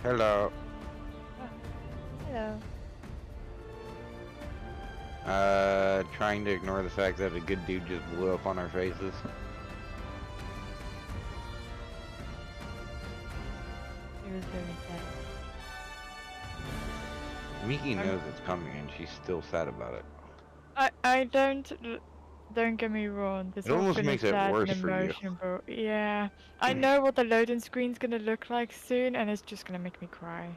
Hello. Oh, hello. Trying to ignore the fact that a good dude just blew up on our faces. It was very sad. Miki knows it's coming and she's still sad about it. I don't get me wrong. This It whole almost thing is makes it sad and worse for you. emotional. Yeah, I know what the loading screen's gonna look like soon, and it's just gonna make me cry.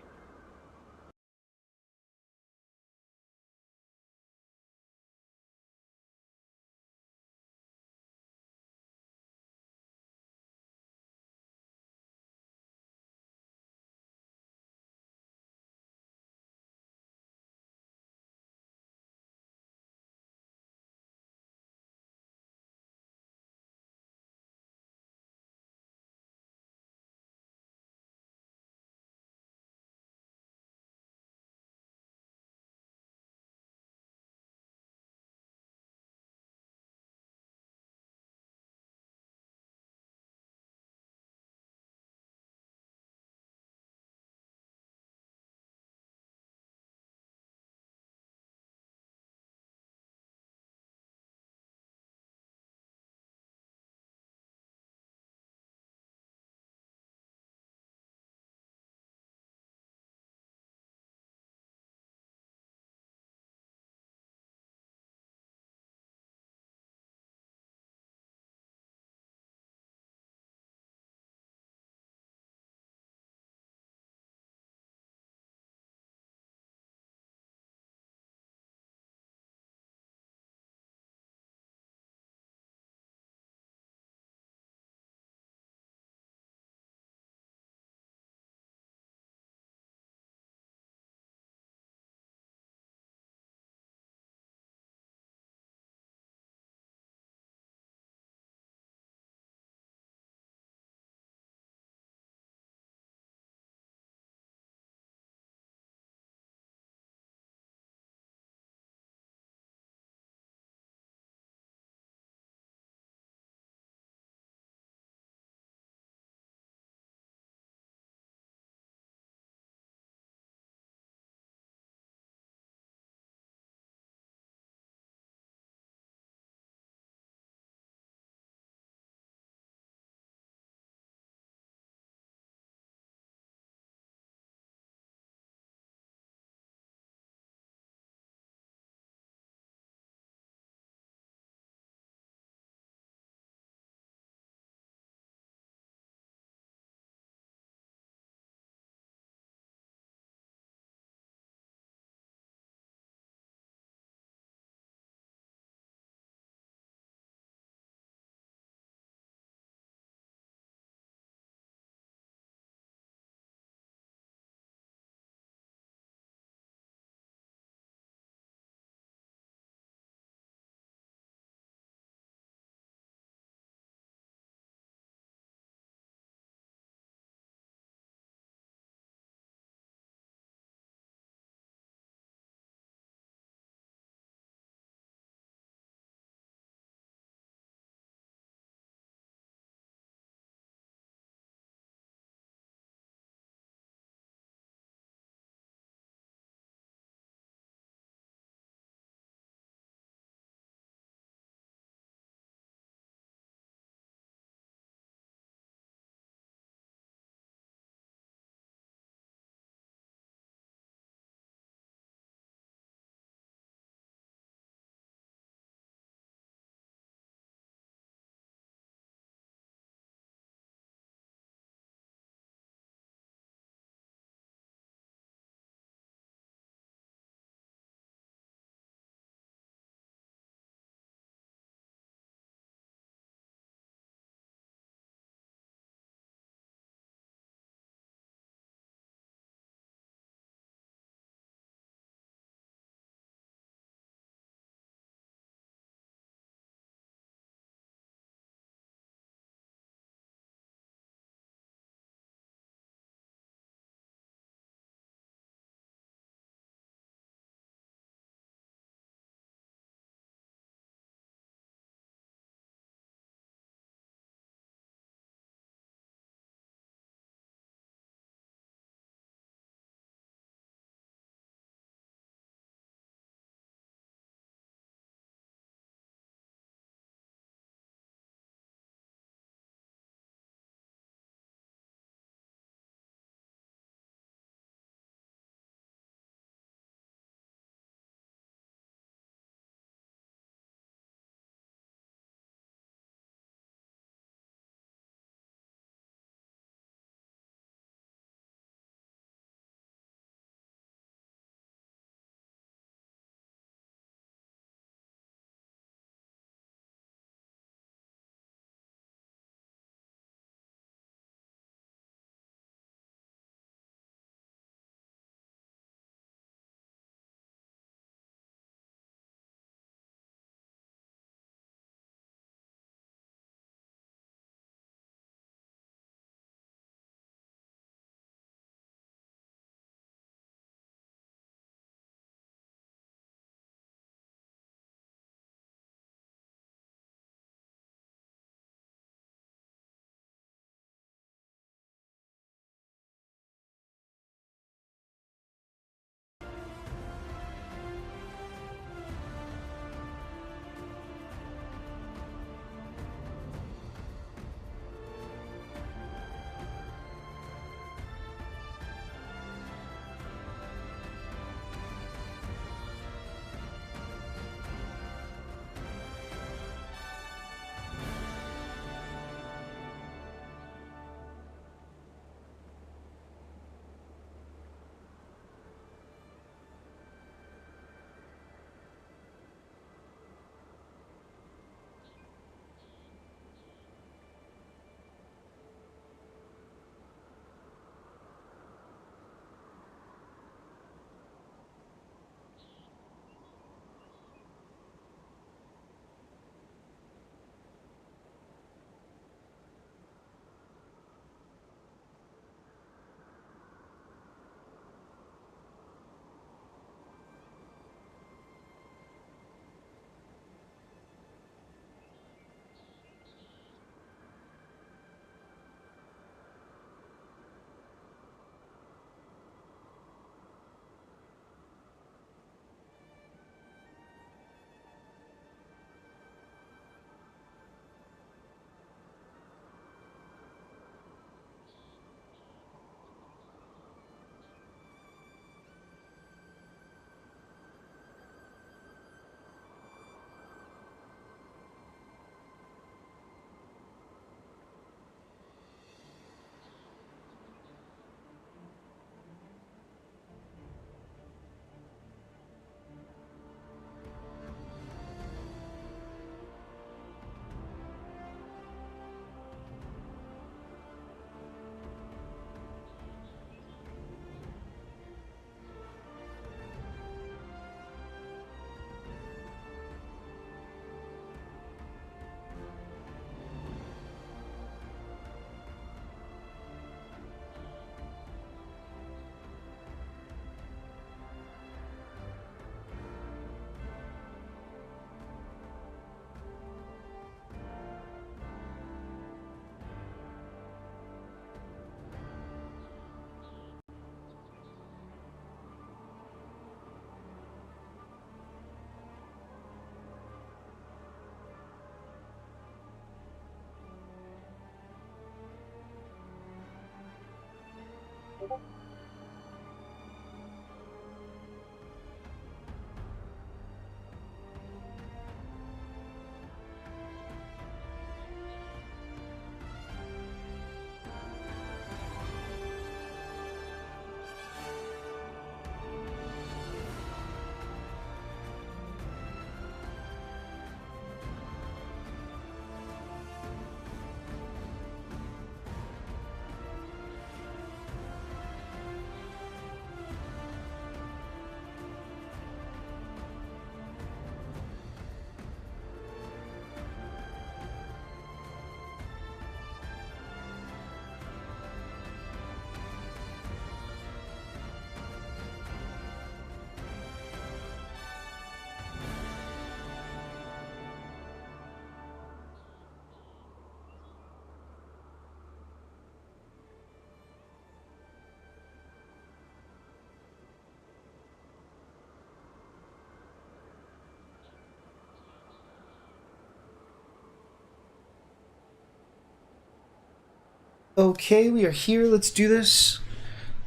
Okay, we are here. Let's do this.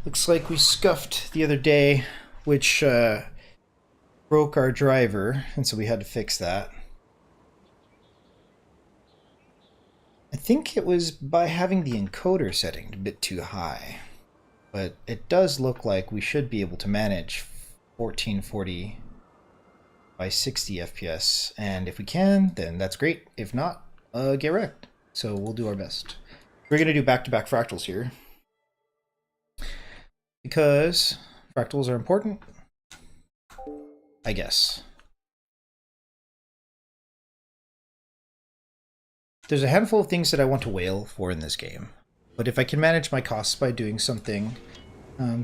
Looks like we scuffed the other day, which broke our driver, and so we had to fix that. I think it was by having the encoder setting a bit too high, but it does look like we should be able to manage 1440 by 60 FPS, and if we can, then that's great. If not, get wrecked. So we'll do our best. We're going to do back-to-back fractals here, because fractals are important, I guess. There's a handful of things that I want to whale for in this game, but if I can manage my costs by doing something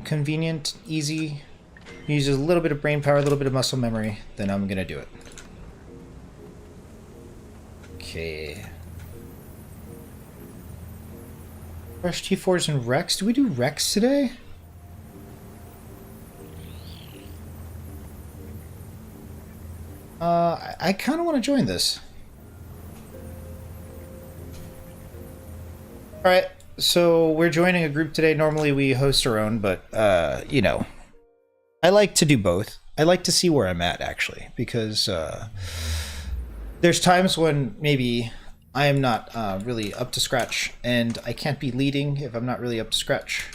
convenient, easy, uses a little bit of brain power, a little bit of muscle memory, then I'm going to do it. Okay. Fresh T4s and Rex. Do we do Rex today? I kind of want to join this. Alright, so we're joining a group today. Normally we host our own, but, you know, I like to do both. I like to see where I'm at, actually, because there's times when maybe I am not really up to scratch, and I can't be leading if I'm not really up to scratch.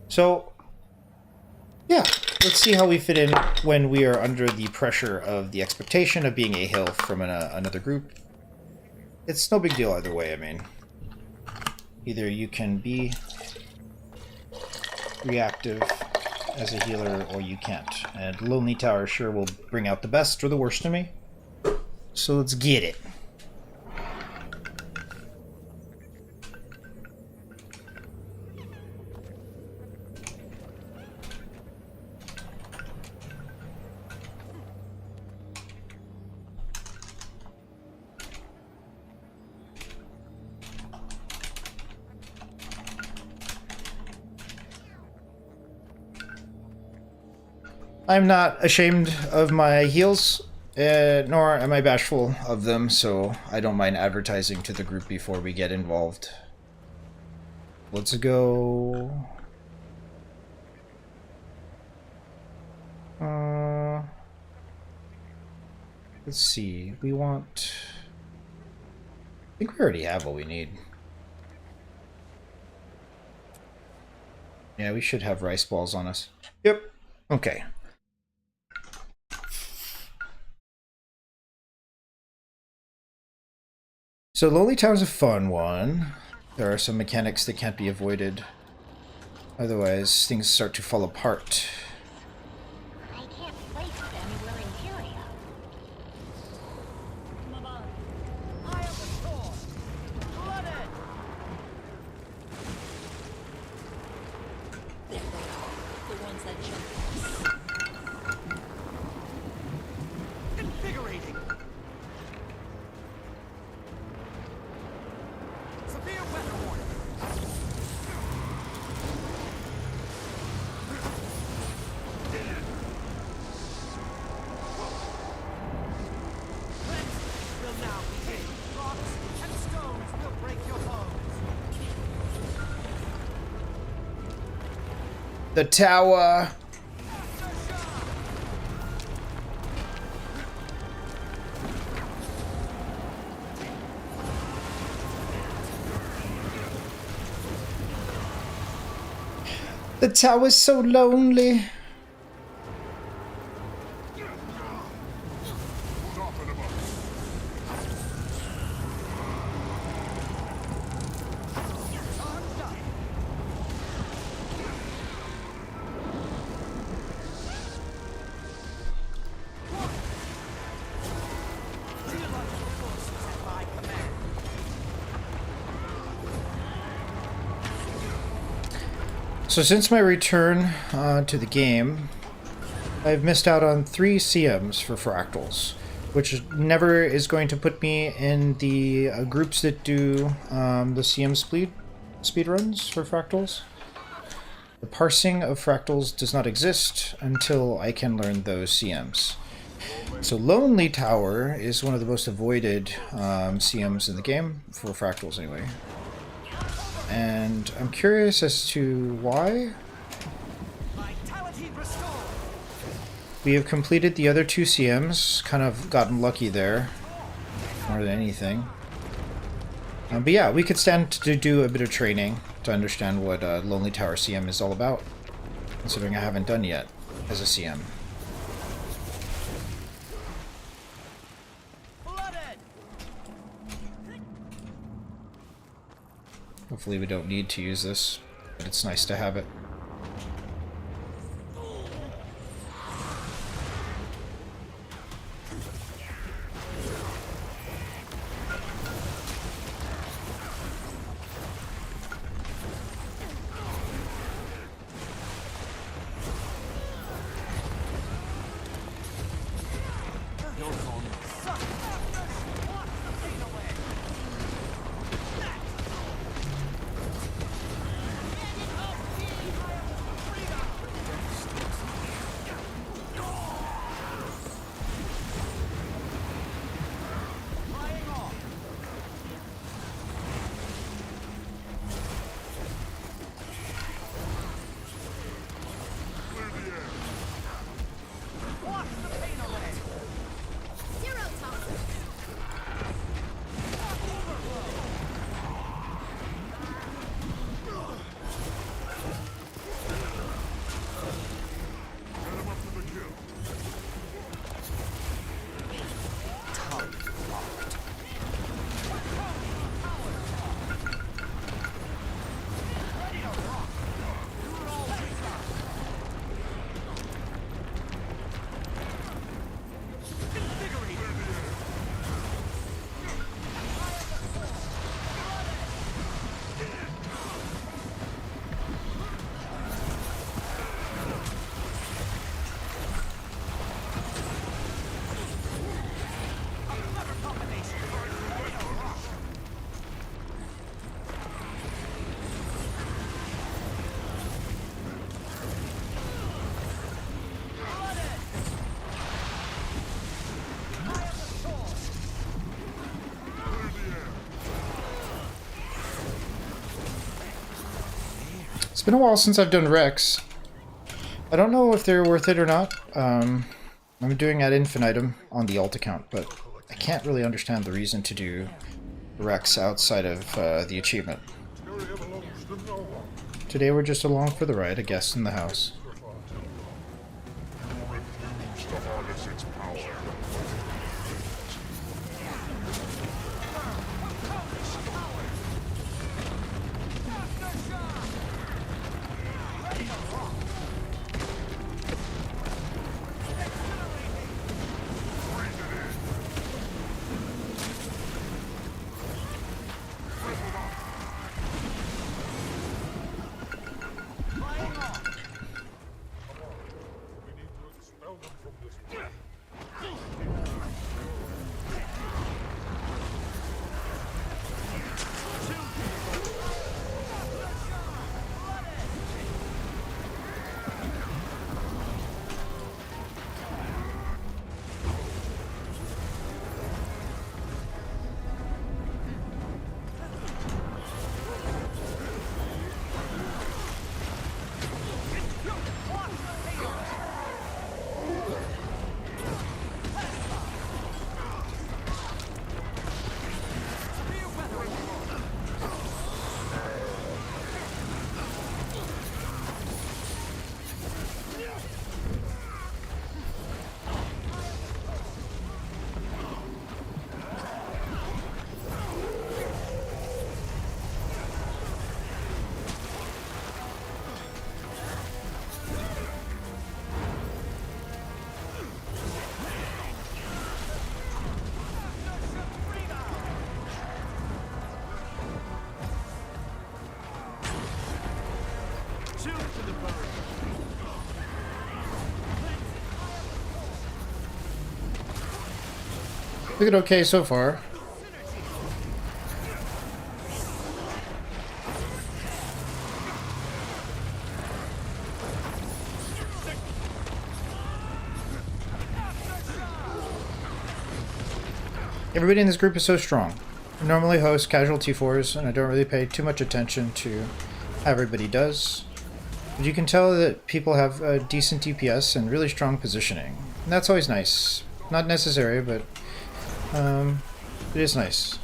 So, yeah, let's see how we fit in when we are under the pressure of the expectation of being a hill from another group. It's no big deal either way, I mean. Either you can be reactive as a healer, or you can't. And Lonely Tower sure will bring out the best or the worst in me. So let's get it. I'm not ashamed of my heals, nor am I bashful of them, so I don't mind advertising to the group before we get involved. Let's go... let's see, we want... I think we already have what we need. Yeah, we should have rice balls on us. Yep. Okay. So Lonely Tower's a fun one. There are some mechanics that can't be avoided. Otherwise, things start to fall apart. I can't place it anywhere in Curia. I am the sword. Blooded. There they are. The ones that jump. Invigorating. Severe weather warning. The tower! The tower's so lonely. So since my return to the game, I've missed out on 3 CMs for Fractals, which never is going to put me in the groups that do the CM speedruns for Fractals. The parsing of Fractals does not exist until I can learn those CMs. So Lonely Tower is one of the most avoided CMs in the game, for Fractals anyway. And I'm curious as to why. We have completed the other 2 CMs, kind of gotten lucky there, more than anything. But yeah, we could stand to do a bit of training to understand what Lonely Tower CM is all about, considering I haven't done yet as a CM. Hopefully we don't need to use this, but it's nice to have it. It's been a while since I've done Rex. I don't know if they're worth it or not. I'm doing ad infinitum on the alt account, but I can't really understand the reason to do Rex outside of the achievement. Today we're just along for the ride, a guest in the house. Looking okay so far. Everybody in this group is so strong. I normally host casual T4s, and I don't really pay too much attention to how everybody does. But you can tell that people have a decent DPS and really strong positioning. And that's always nice. Not necessary, but it is nice.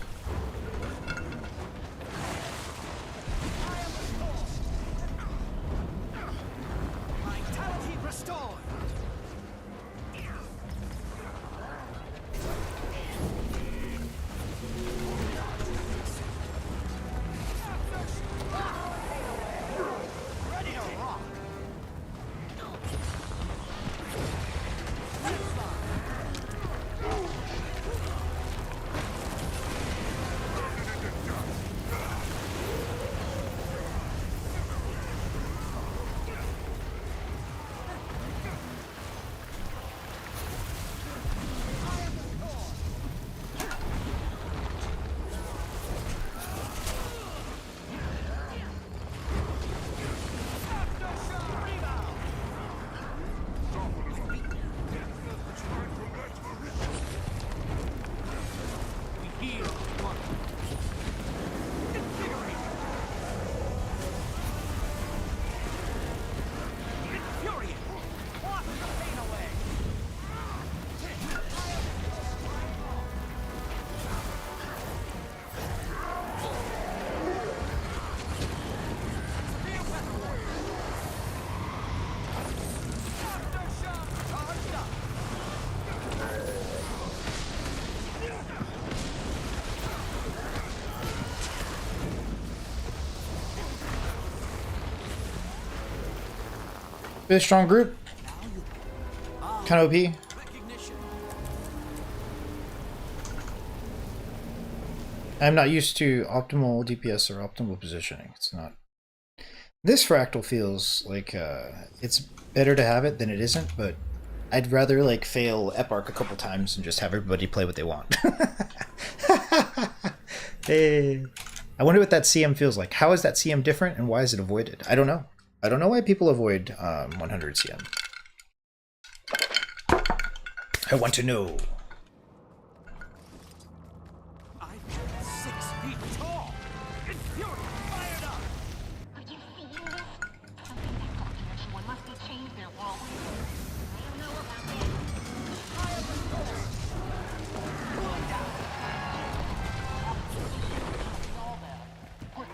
Really strong group. Kind of OP. I'm not used to optimal DPS or optimal positioning. It's not. This fractal feels like it's better to have it than it isn't, but I'd rather like fail Eparch a couple times and just have everybody play what they want. Hey. I wonder what that CM feels like. How is that CM different and why is it avoided? I don't know. I don't know why people avoid 100 CM. I want to know. I'm 6 feet tall. It's pure fired up. Are you seeing this? Something that documentary one must have changed their world. I don't know about this.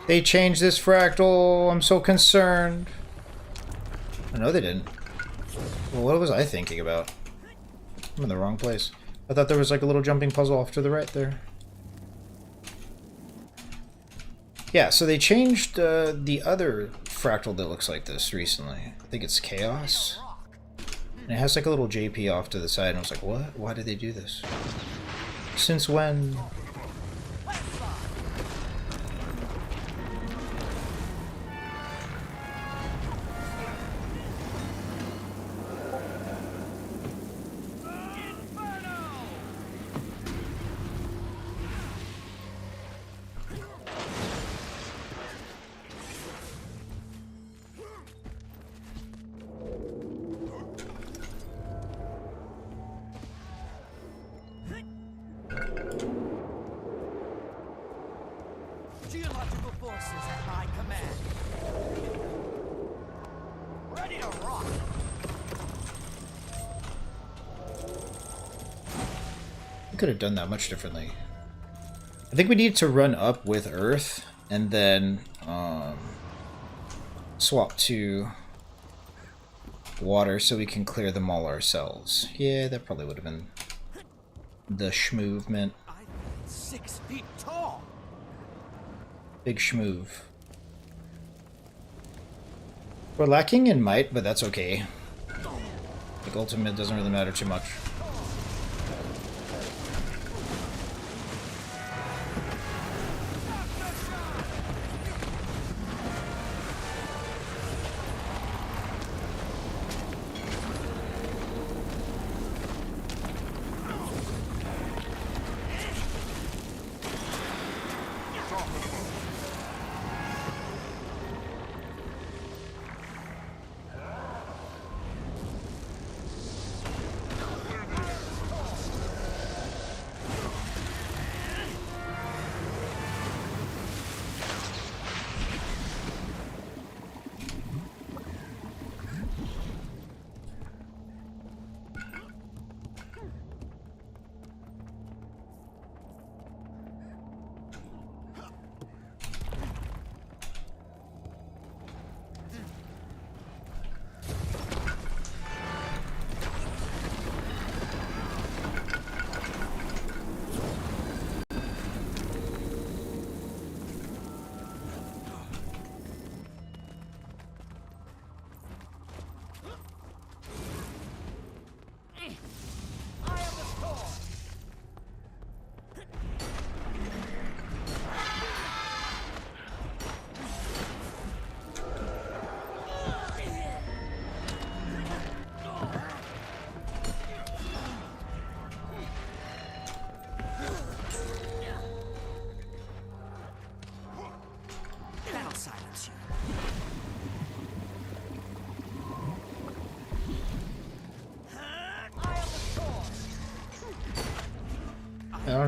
They changed this fractal. I'm so concerned. I know they didn't. Well, what was I thinking about? I'm in the wrong place. I thought there was like a little jumping puzzle off to the right there. Yeah, so they changed the other fractal that looks like this recently. I think it's Chaos. And it has like a little JP off to the side, and I was like, what? Why did they do this? Since when? Geological forces at my command. Ready to rock. We could have done that much differently. I think we need to run up with Earth and then swap to water so we can clear them all ourselves. Yeah, that probably would have been the schmovement. I'm 6 feet tall. Big schmoove. We're lacking in might, but that's okay. Like, ultimate doesn't really matter too much.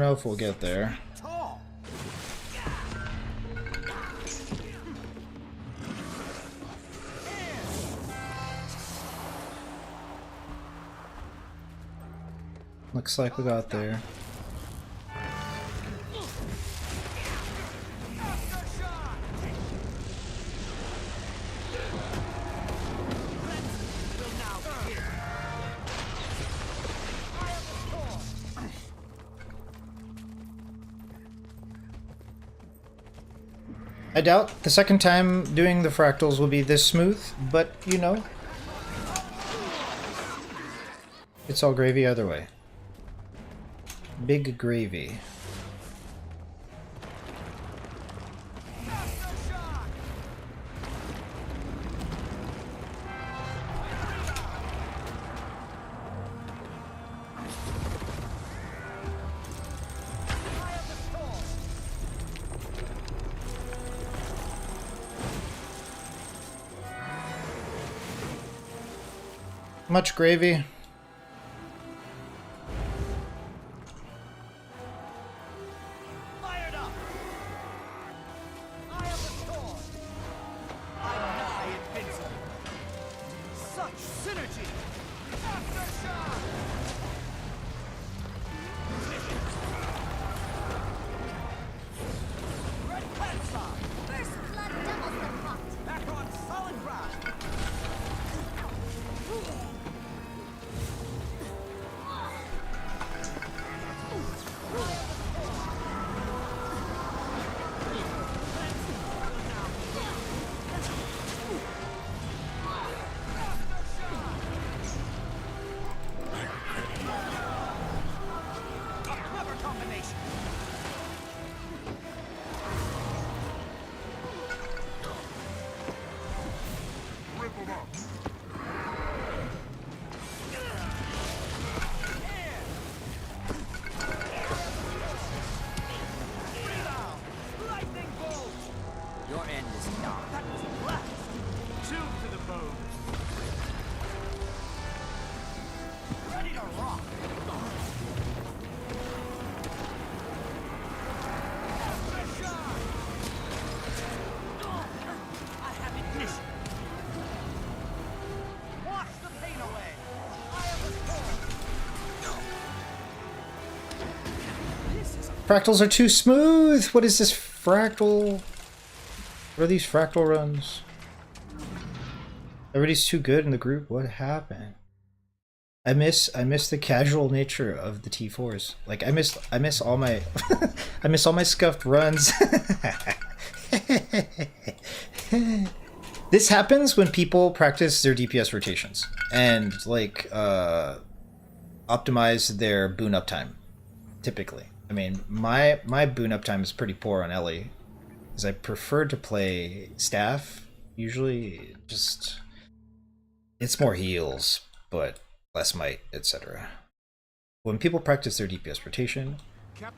know if we'll get there. Tall. Looks like we got there. I doubt the second time doing the fractals will be this smooth, but you know, it's all gravy either way. Big gravy. Much gravy. Fired up. Eye of the storm. I'm nigh invincible. Such synergy. Aftershock. Red Panzer. First blood doubles the pot. Back on solid ground. A clever combination. Lightning bolt. Your end is not. That was a blast. Two to the bone. Ready to rock. Aftershock. I have ignition. Wash the pain away. Eye of the storm. This is a Fractals are too smooth! What is this fractal? What are these fractal runs? Everybody's too good in the group. What happened? I miss the casual nature of the T4s. Like I miss all my I miss all my scuffed runs. This happens when people practice their DPS rotations and like optimize their boon up time. Typically, I mean my boon up time is pretty poor on Ellie, because I prefer to play staff. Usually, just it's more heals, but less might, etc. When people practice their DPS rotation,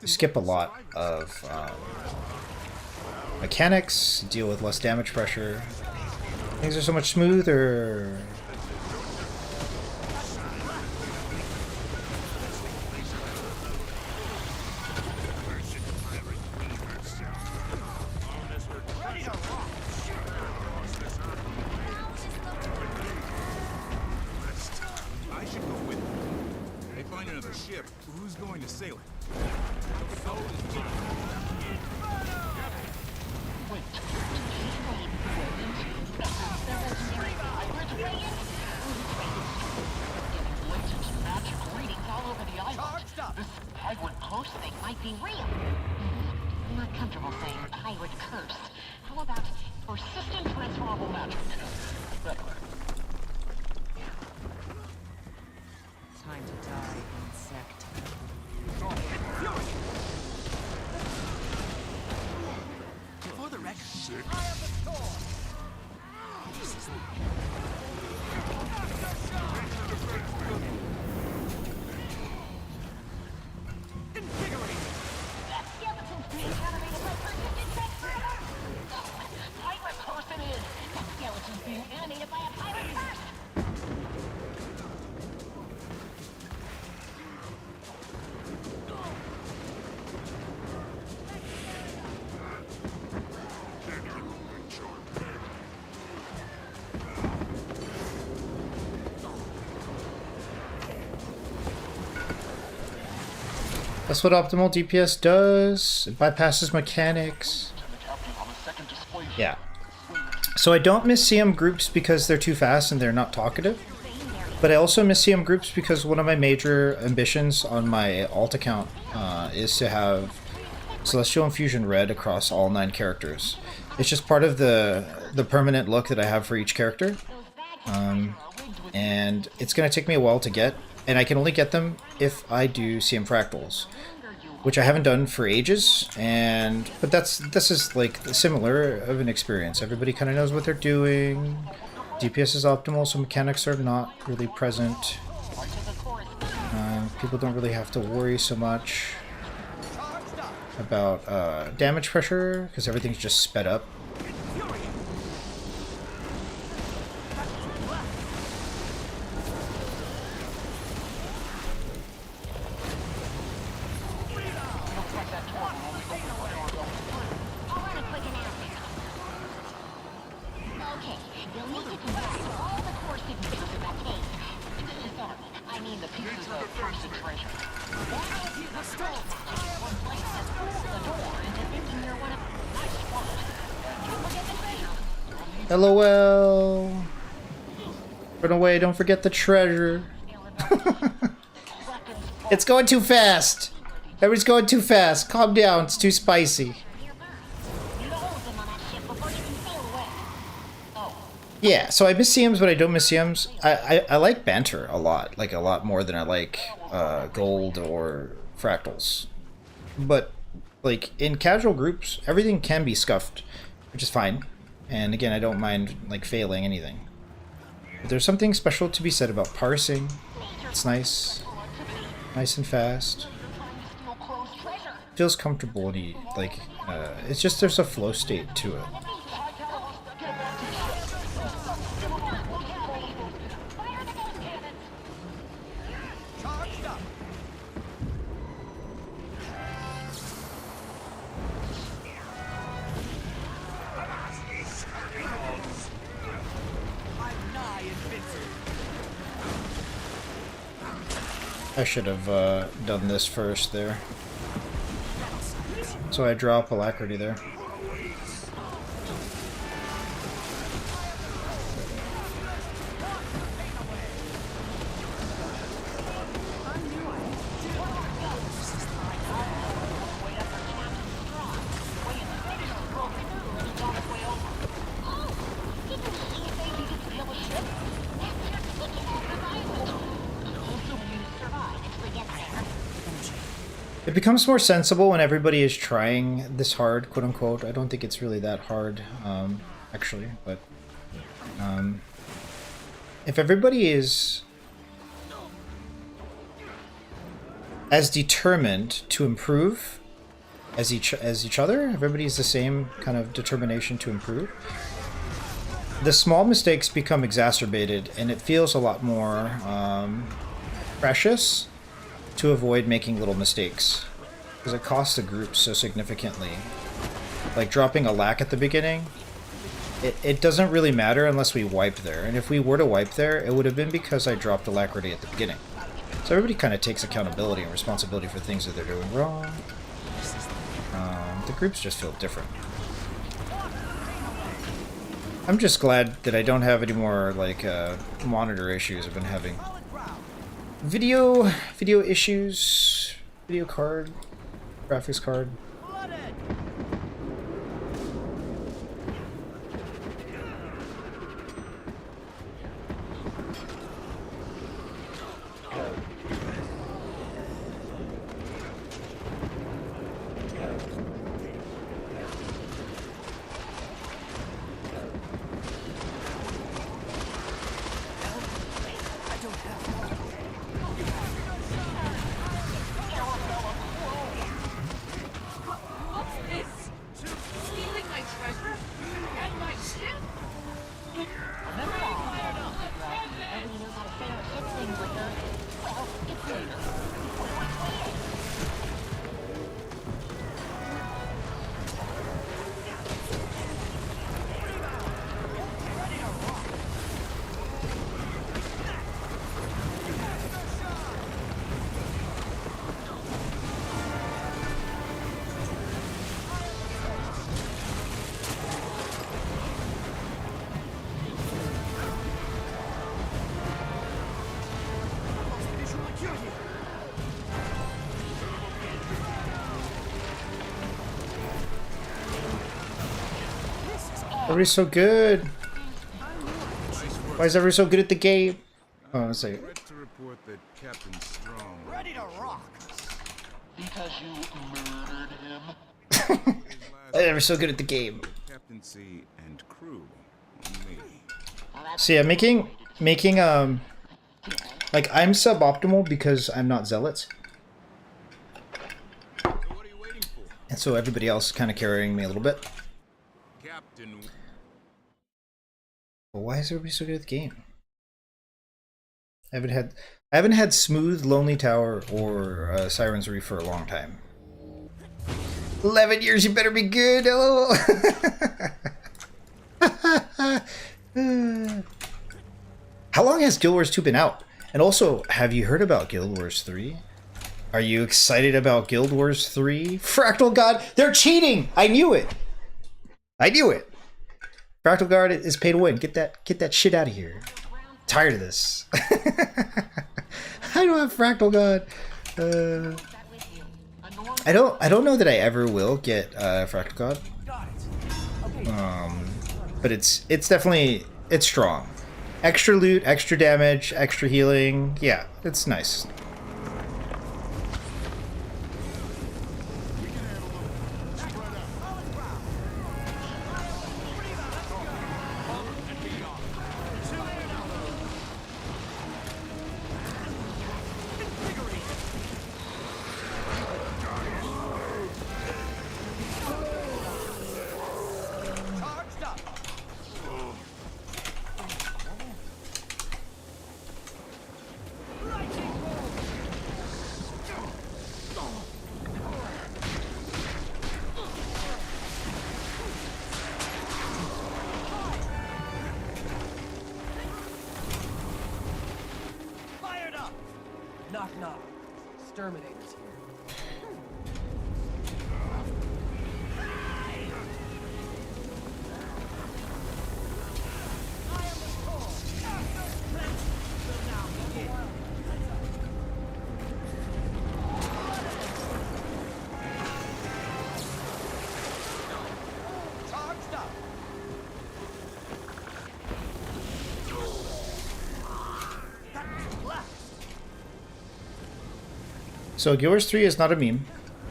you skip a lot of mechanics, deal with less damage pressure. Things are so much smoother. I should go with them. They find another ship. Who's going to sail it? charged up. This pirate curse thing might be real. I'm not comfortable saying pirate curse. How about persistent transferable magic? Time to die, insect. That's what optimal DPS does. It bypasses mechanics. Yeah. So I don't miss CM groups because they're too fast and they're not talkative. But I also miss CM groups because one of my major ambitions on my alt account is to have Celestial Infusion Red across all 9 characters. It's just part of the permanent look that I have for each character. And it's going to take me a while to get, and I can only get them if I do CM Fractals, which I haven't done for ages. But this is like similar of an experience. Everybody kind of knows what they're doing. DPS is optimal, so mechanics are not really present. People don't really have to worry so much about damage pressure because everything's just sped up. LOL. Run away, don't forget the treasure. It's going too fast. Everybody's going too fast. Calm down, it's too spicy. Yeah, so I miss CMs, but I don't miss CMs. I like banter a lot. Like, a lot more than I like gold or fractals. But, like, in casual groups, everything can be scuffed, which is fine. And again, I don't mind, like, failing anything. But there's something special to be said about parsing. It's nice. Nice and fast. Feels comfortable and, like, it's just there's a flow state to it. I should have done this first there. So I drop Alacrity there. It becomes more sensible when everybody is trying this hard, quote unquote. I don't think it's really that hard, actually, but if everybody is as determined to improve as each other, everybody's the same kind of determination to improve, the small mistakes become exacerbated, and it feels a lot more precious to avoid making little mistakes, because it costs the group so significantly. Like dropping a lack at the beginning, it doesn't really matter unless we wiped there, and if we were to wipe there, it would have been because I dropped Alacrity at the beginning. So everybody kind of takes accountability and responsibility for things that they're doing wrong. The groups just feel different. I'm just glad that I don't have any more like monitor issues I've been having. Video issues, video card, graphics card. Everybody's so good. Why is everybody so good at the game? Oh, let's see. Regret to report that Captain Strong. Ready to rock. Because you murdered him. Everybody's so good at the game. Captaincy and crew on me. So yeah, making like I'm suboptimal because I'm not zealots, So what are you waiting for? and so everybody else is kind of carrying me a little bit. Captain. But why is everybody so good at the game? I haven't had smooth Lonely Tower or Siren's Reef for a long time. 11 years, you better be good. Hello. How long has Guild Wars 2 been out? And also, have you heard about Guild Wars 3? Are you excited about Guild Wars 3? Fractal God, they're cheating! I knew it! I knew it! Fractal Guard is pay to win. Get that shit out of here. Tired of this. I don't have Fractal God. I don't know that I ever will get Fractal God. But it's definitely strong. Extra loot, extra damage, extra healing. Yeah, it's nice. Fired up. Knock knock. Exterminators here. Charged up. So Guild Wars 3 is not a meme.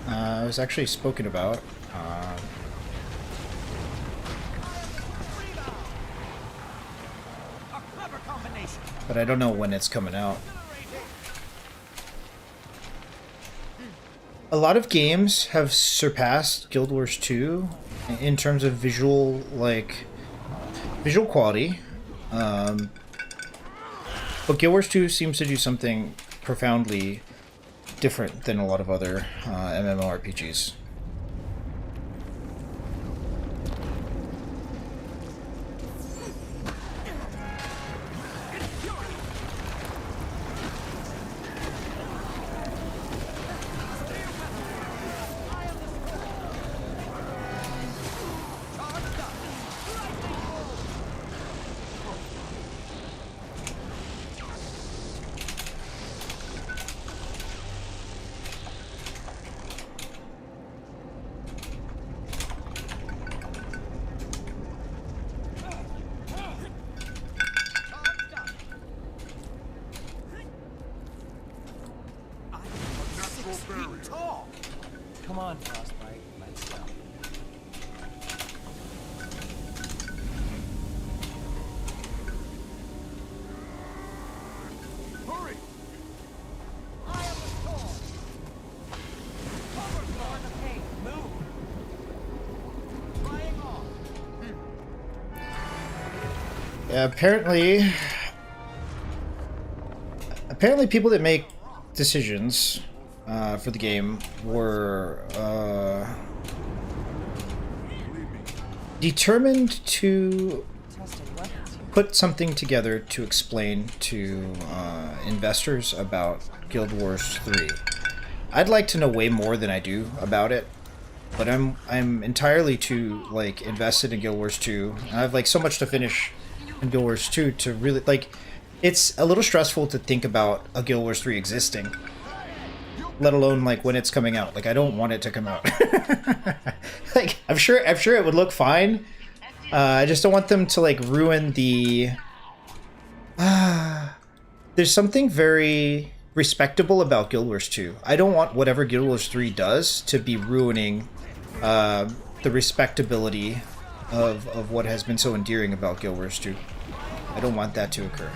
It was actually spoken about. A clever combination. But I don't know when it's coming out. A lot of games have surpassed Guild Wars 2 in terms of visual quality. But Guild Wars 2 seems to do something profoundly different than a lot of other MMORPGs. Tall. Come on, Frostbite. Let's go. Hurry! I am the storm. Cover for the pain. Move. Flying off. Yeah, apparently people that make decisions for the game were determined to put something together to explain to investors about Guild Wars 3. I'd like to know way more than I do about it, but I'm entirely too invested in Guild Wars 2. And I have so much to finish in Guild Wars 2 to really it's a little stressful to think about a Guild Wars 3 existing, let alone when it's coming out. I don't want it to come out. I'm sure it would look fine, I just don't want them to like ruin the. There's something very respectable about Guild Wars 2. I don't want whatever Guild Wars 3 does to be ruining the respectability of what has been so endearing about Guild Wars 2. I don't want that to occur.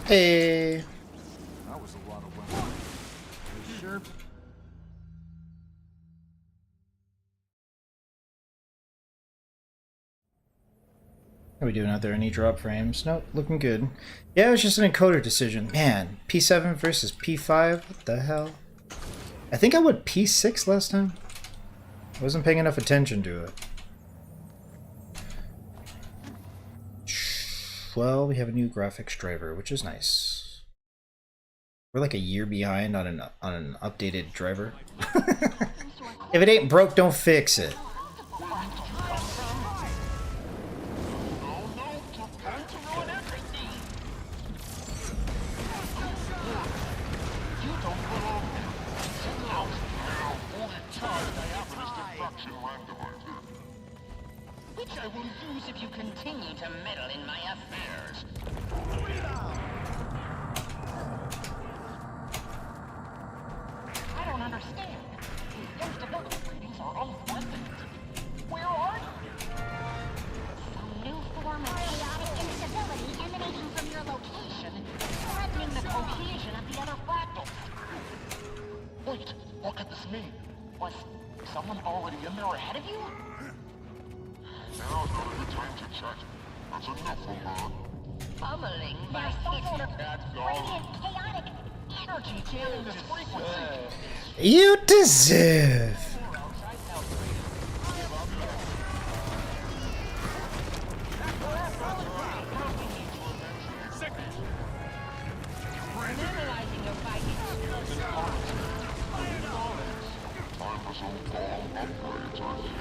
Hey. That was a lot of weapons. You sure? Are we doing? Are there any drop frames? Nope, looking good. Yeah, it was just an encoder decision. Man, P7 versus P5? What the hell? I think I went P6 last time. I wasn't paying enough attention to it. Well, we have a new graphics driver, which is nice. We're like a year behind on an updated driver. If it ain't broke, don't fix it. Which I will use if you continue to meddle in my affairs. I don't understand. These instability readings are unfriendly. Where are you? Some new form of chaotic instability emanating from your location, threatening the cohesion of the other fractals. Wait, what could this mean? Was someone already in there ahead of you? Now's not a good time to chat. That's enough of her. Pummeling by brilliant chaotic energy jamming this frequency. You deserve. I'm analyzing your findings. Time for some bomb upgrades, I think.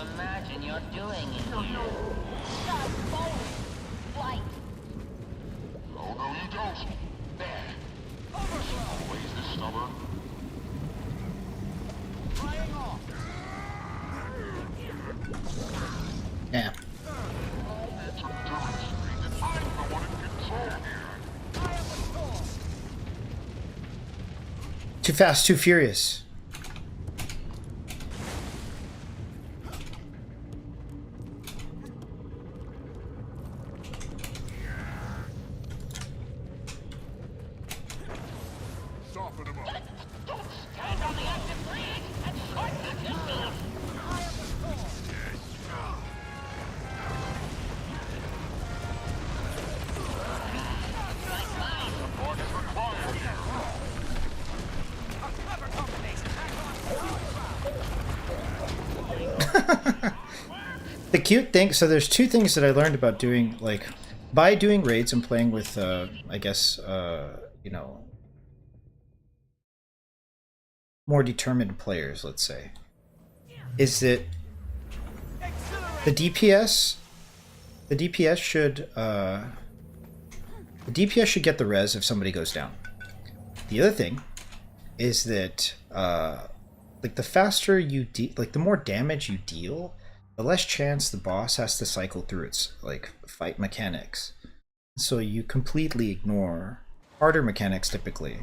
imagine you're doing in here? Just forward. Flight. Oh, no, you don't. There. Always this stubborn. Flying off. Yeah. To demonstrate that I'm the one in control here. I am the storm. Too fast, too furious. Soften him up. Stand on the active bridge and shorten the distance. I am the storm. Support is required here. A clever combination. The cute thing, so there's two things that I learned about doing, like, by doing raids and playing with, I guess, you know, more determined players, let's say, is that the DPS should, the DPS should get the res if somebody goes down. The other thing is that, like, the faster you like, the more damage you deal, the less chance the boss has to cycle through its, like, fight mechanics. So you completely ignore harder mechanics typically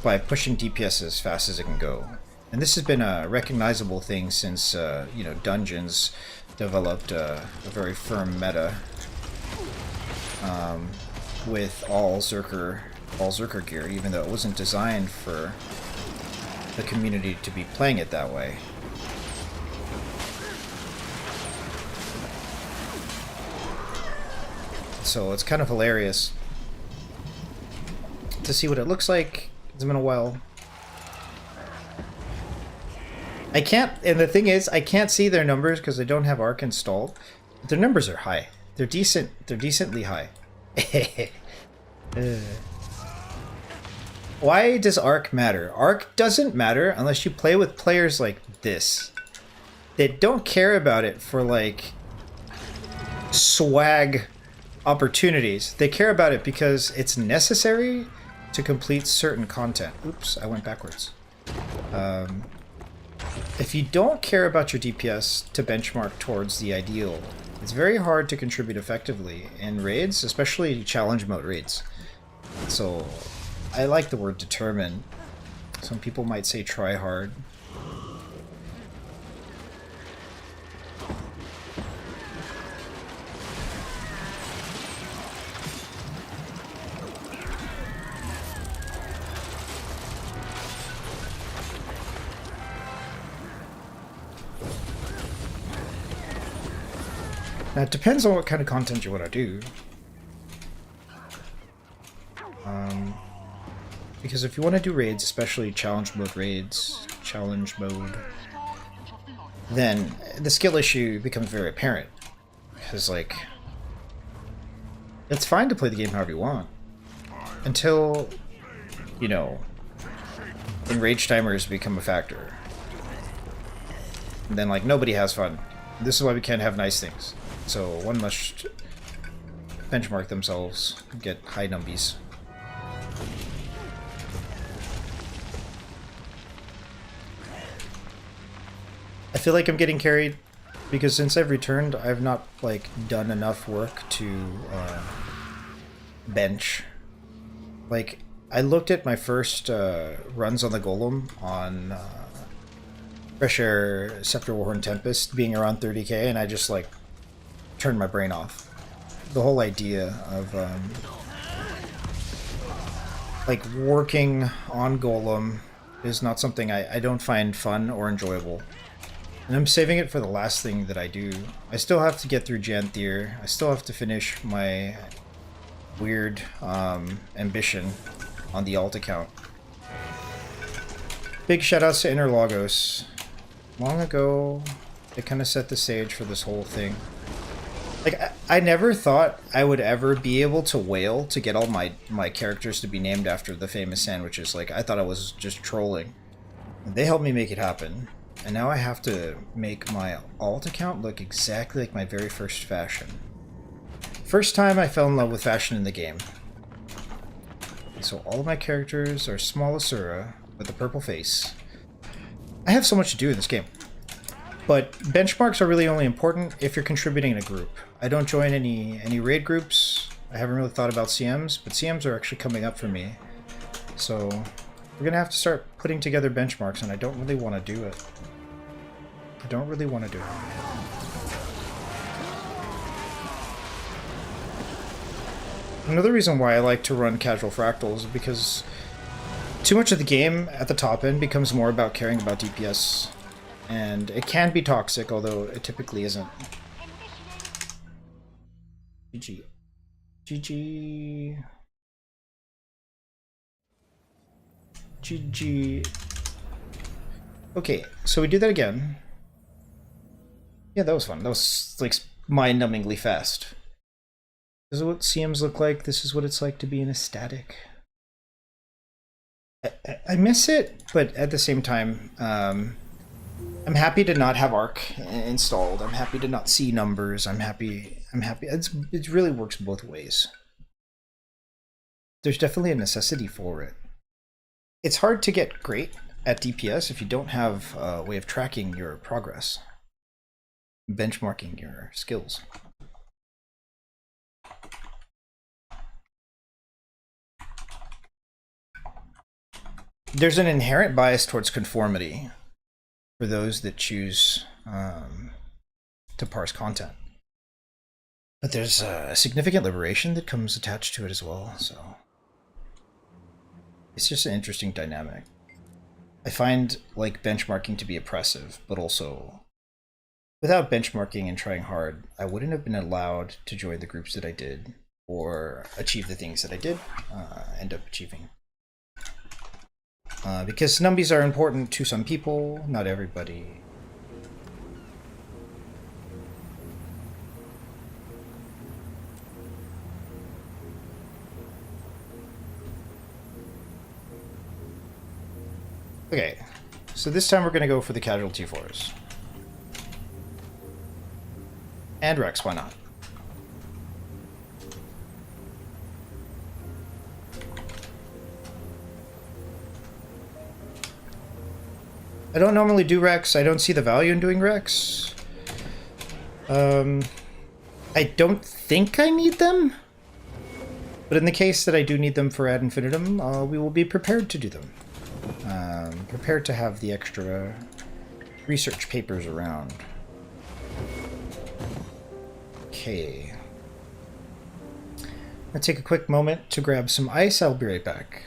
by pushing DPS as fast as it can go. And this has been a recognizable thing since, you know, Dungeons developed a very firm meta with all Zerker gear, even though it wasn't designed for the community to be playing it that way. So it's kind of hilarious to see what it looks like. It's been a while. I can't, and the thing is, I can't see their numbers because I don't have Arc installed. But their numbers are high. They're decent. They're decently high. Why does Arc matter? Arc doesn't matter unless you play with players like this. They don't care about it for, like, swag opportunities. They care about it because it's necessary to complete certain content. Oops, I went backwards. If you don't care about your DPS to benchmark towards the ideal, it's very hard to contribute effectively in raids, especially challenge mode raids. So I like the word determine. Some people might say try hard. Now, it depends on what kind of content you want to do. Because if you want to do raids, especially challenge mode raids, then the skill issue becomes very apparent. Because, like, it's fine to play the game however you want. Until, you know, enrage timers become a factor. And then, like, nobody has fun. This is why we can't have nice things. So one must benchmark themselves, get high numbies. I feel like I'm getting carried because since I've returned, I've not, like, done enough work to bench. Like, I looked at my first runs on the Golem on Fresh Air, Scepter, Warhorn, Tempest being around 30k, and I just, like, turned my brain off. The whole idea of like, working on Golem is not something I don't find fun or enjoyable. And I'm saving it for the last thing that I do. I still have to get through Janthier. I still have to finish my weird ambition on the alt account. Big shoutouts to Interlagos. Long ago, they kind of set the stage for this whole thing. Like, I never thought I would ever be able to whale to get all my characters to be named after the famous sandwiches. Like, I thought I was just trolling. And they helped me make it happen. and now I have to make my alt account look exactly like my very first fashion. First time I fell in love with fashion in the game. So all of my characters are small Asura with a purple face. I have so much to do in this game. But benchmarks are really only important if you're contributing in a group. I don't join any raid groups. I haven't really thought about CMs, but CMs are actually coming up for me. So we're gonna have to start putting together benchmarks, and I don't really want to do it. I don't really want to do it. Another reason why I like to run casual Fractals is because too much of the game at the top end becomes more about caring about DPS. And it can be toxic, although it typically isn't. GG. GG. GG. Okay, so we do that again. Yeah, that was fun. That was like mind-numbingly fast. This is what CMs look like. This is what it's like to be in a static. I miss it, but at the same time, I'm happy to not have Arc installed. I'm happy to not see numbers. I'm happy. It really works both ways. There's definitely a necessity for it. It's hard to get great at DPS if you don't have a way of tracking your progress, benchmarking your skills. There's an inherent bias towards conformity for those that choose to parse content. But there's a significant liberation that comes attached to it as well, so it's just an interesting dynamic. I find like benchmarking to be oppressive, but also without benchmarking and trying hard, I wouldn't have been allowed to join the groups that I did or achieve the things that I did end up achieving. Because numbies are important to some people, not everybody. Okay, so this time we're going to go for the casualty fours. And Rex, why not? I don't normally do Rex. I don't see the value in doing Rex. I don't think I need them. But in the case that I do need them for ad infinitum, we will be prepared to do them. Prepared to have the extra research papers around. Okay. I'll take a quick moment to grab some ice. I'll be right back.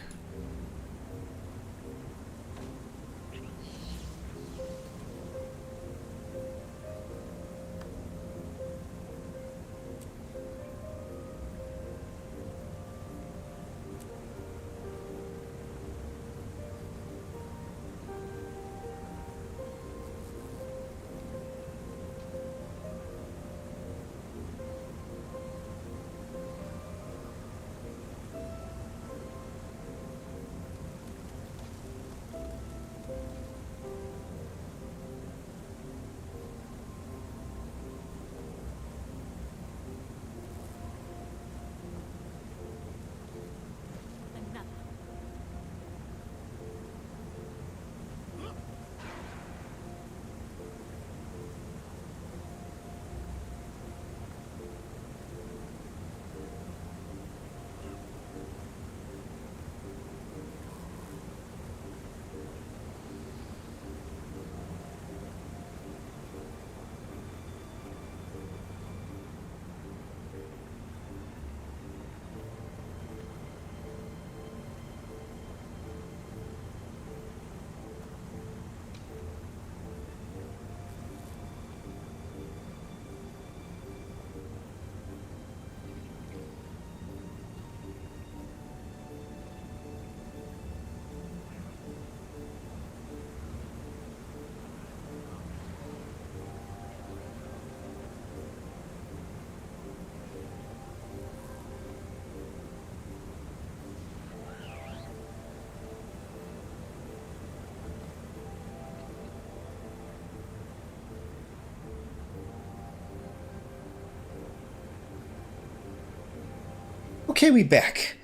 Okay, we back.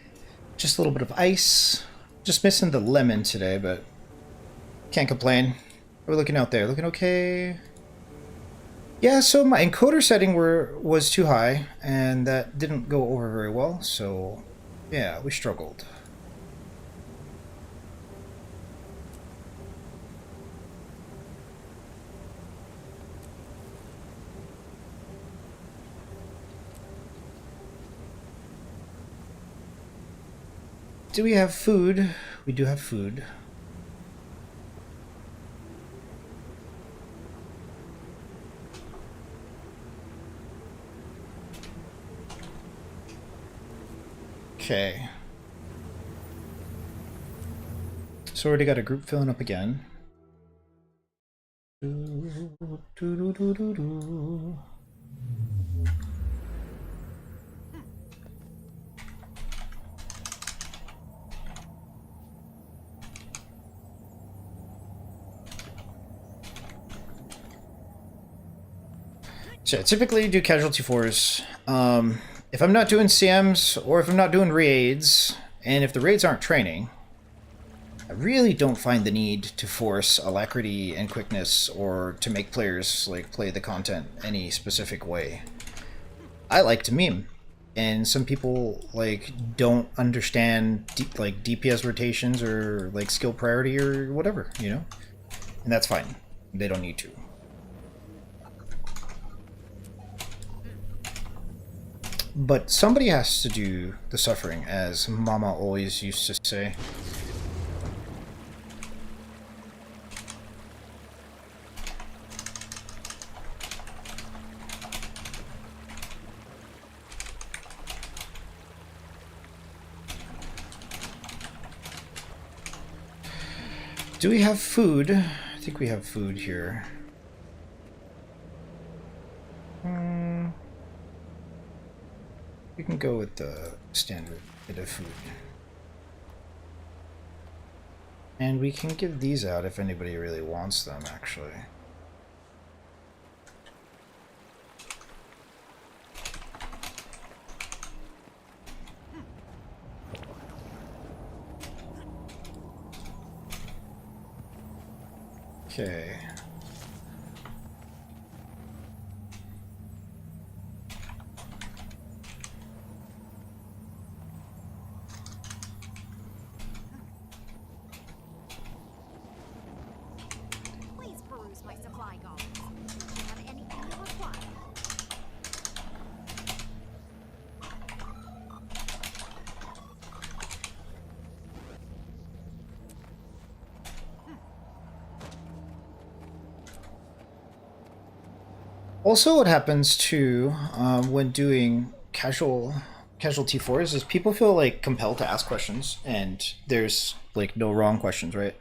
Just a little bit of ice. Just missing the lemon today, but can't complain. We're looking out there. Looking okay. Yeah, so my encoder setting was too high, and that didn't go over very well, so yeah, we struggled. Do we have food? We do have food. Okay. So already got a group filling up again. So I typically do casualty 4s. If I'm not doing CMs, or if I'm not doing raids, and if the raids aren't training, I really don't find the need to force alacrity and quickness, or to make players like play the content any specific way. I like to meme, and some people like don't understand like DPS rotations or like skill priority or whatever, you know, and that's fine. They don't need to. But somebody has to do the suffering, as Mama always used to say. Do we have food? I think we have food here. We can go with the standard bit of food. And we can give these out if anybody really wants them, actually. Okay. Please peruse my supply goals. Do you have anything you require? Also, what happens too when doing casual T4s is people feel like compelled to ask questions, and there's like no wrong questions, right?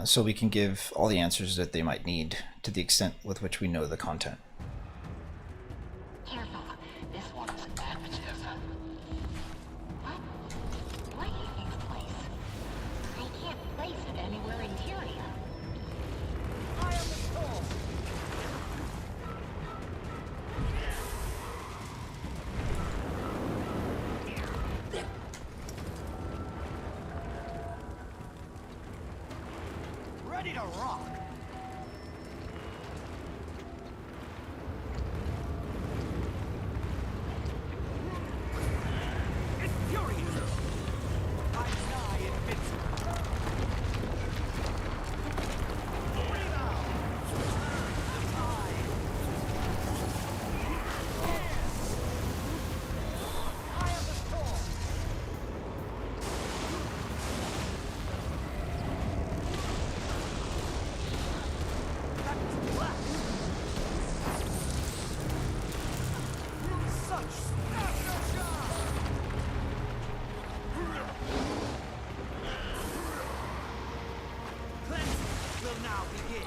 So we can give all the answers that they might need to the extent with which we know the content. Careful. This one is active. What is this place? I can't place it anywhere interior. I am the soul. Ready to rock. It's furious. I die invincible. Rebound. I am the storm. Such snapshot! Cleansing will now begin.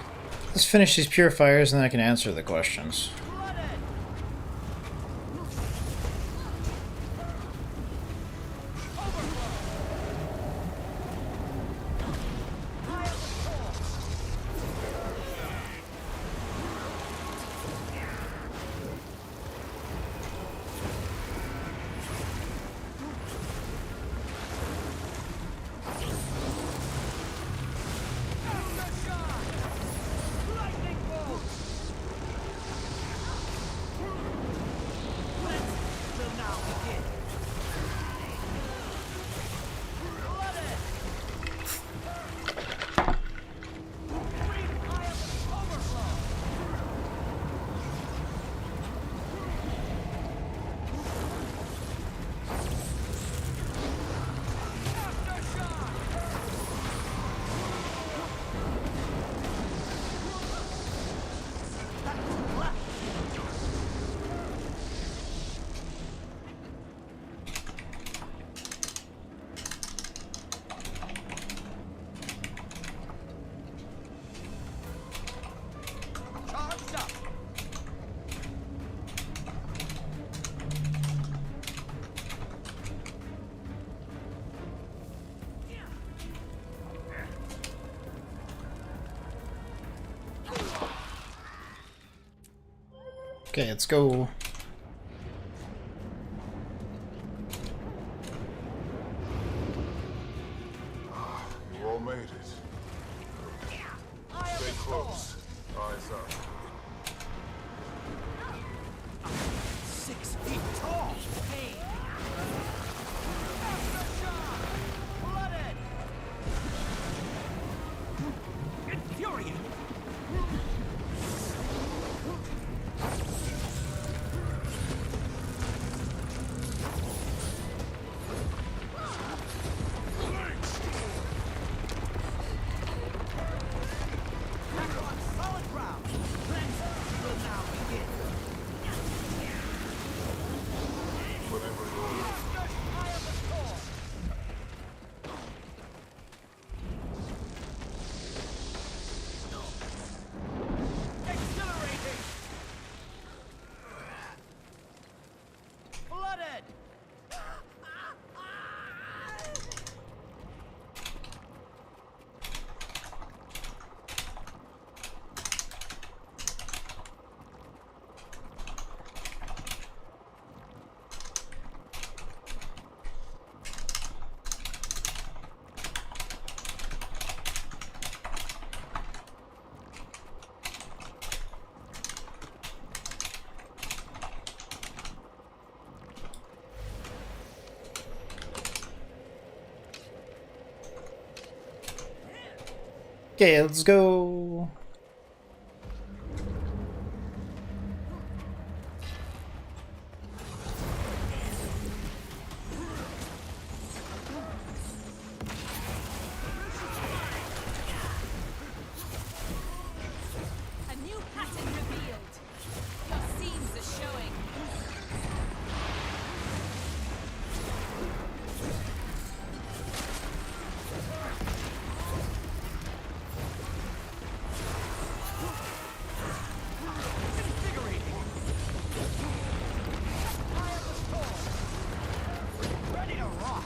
Let's finish these purifiers, and then I can answer the questions. Flooded! Okay, let's go. You all made it. Stay close. Eyes up. 6 feet tall. Hey. Flooded. Infuriated. Solid ground. Cleansing will now begin. Whatever you're Eye of the storm. Exhilarating. Flooded. Okay, let's go. A new pattern revealed. Your seams are showing. Invigorating. Eye of the storm. Ready to rock.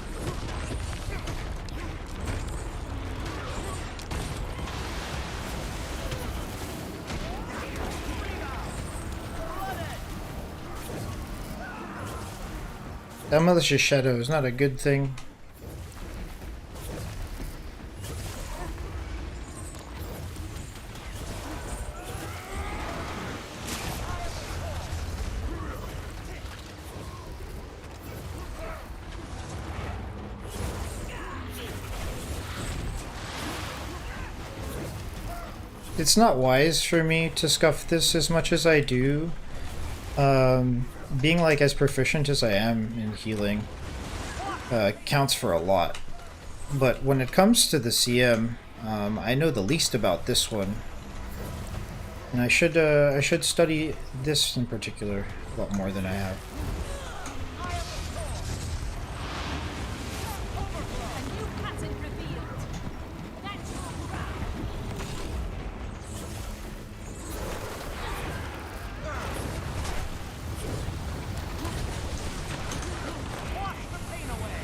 That malicious shadow is not a good thing. It's not wise for me to scuff this as much as I do. Being like as proficient as I am in healing counts for a lot. But when it comes to the CM, I know the least about this one. And I should study this in particular a lot more than I have. A new pattern revealed. Natural ground. Wash the pain away.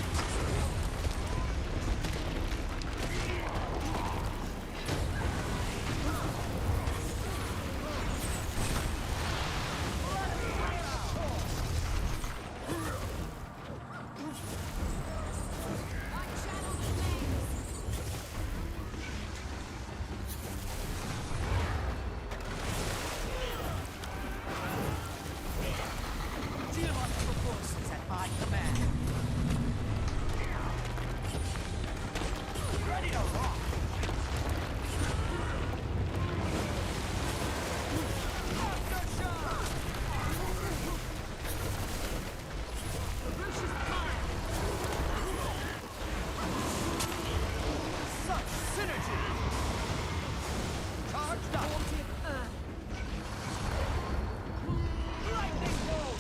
Geological forces at my command. Ready to rock. Aftershock. Such synergy. Charged up. Lightning bolt.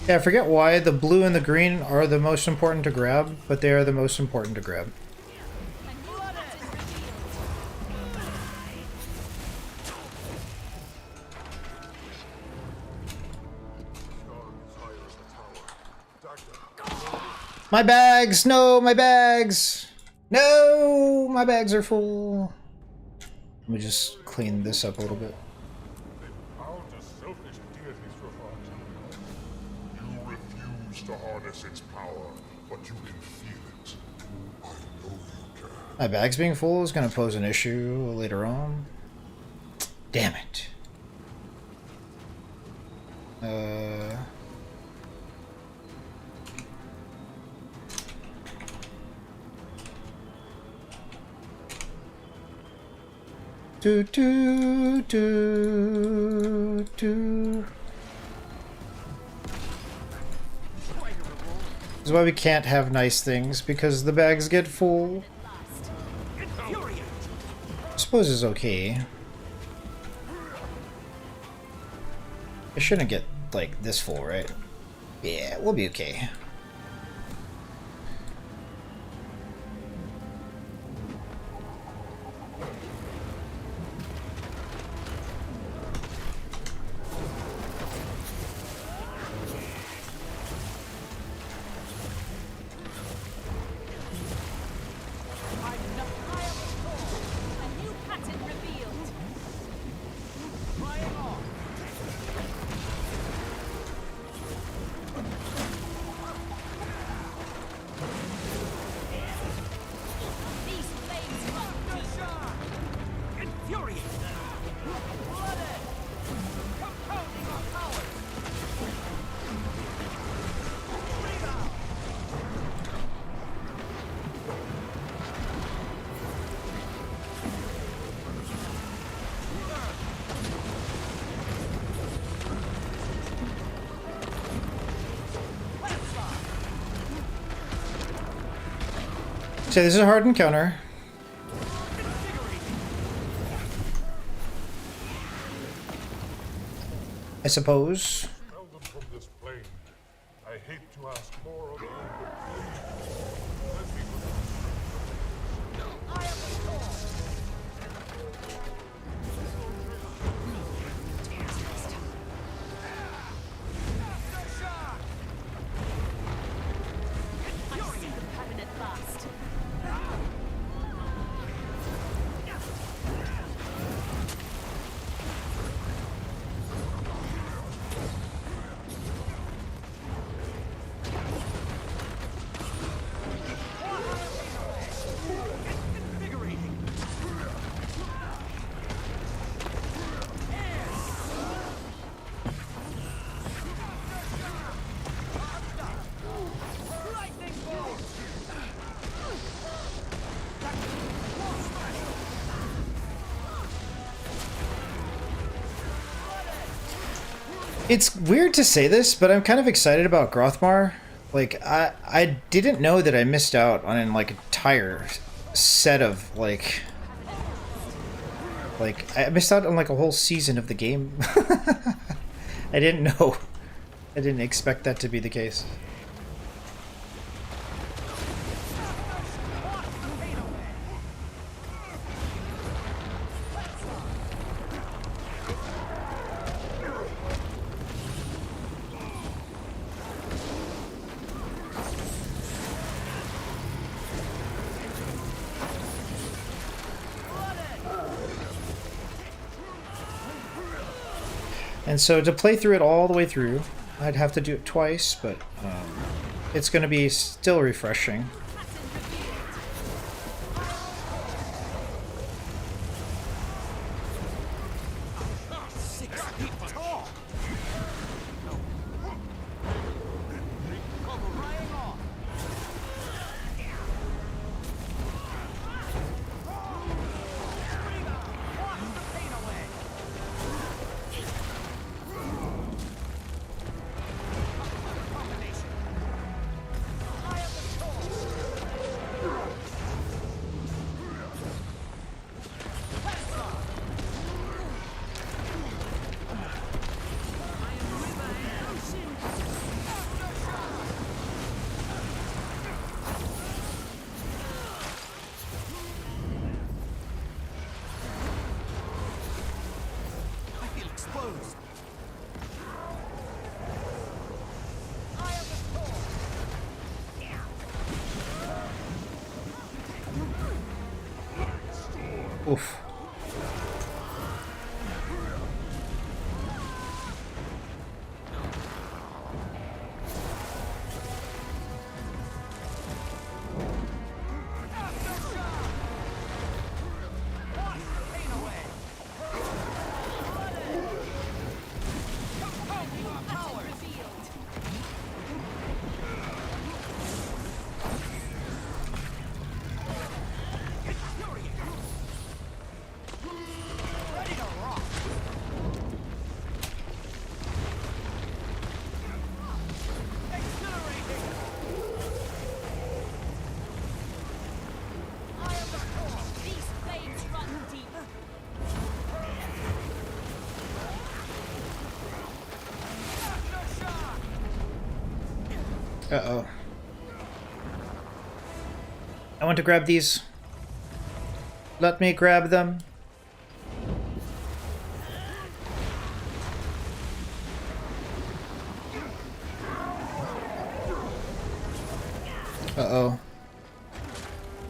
Yeah, I forget why the blue and the green are the most important to grab, but they are the most important to grab. A new pattern revealed. as high as the tower. Doctor. My bags! No, my bags! No, my bags are full. Let me just clean this up a little bit. Bound to selfish deities for heart. You refuse to harness its power, but you can feel it. I know you can. My bag's being full is going to pose an issue later on. Damn it. Do do do do. This is why we can't have nice things, because the bags get full. I suppose it's okay. It shouldn't get like this full, right? Yeah, we'll be okay. A new pattern revealed. These flames run deep. Infuriate! Flooded! Compounding our power! Rebound! So this is a hard encounter. I suppose. Expel them from this plane. I hate to ask more of you, but please, let me I see the pattern at last. It's weird to say this, but I'm kind of excited about Grothmar. Like, I didn't know that I missed out on an like entire set of like I missed out on like a whole season of the game. I didn't know. I didn't expect that to be the case. And so to play through it all the way through, I'd have to do it twice, but it's going to be still refreshing. Oof. Uh-oh. I want to grab these. Let me grab them. Uh-oh.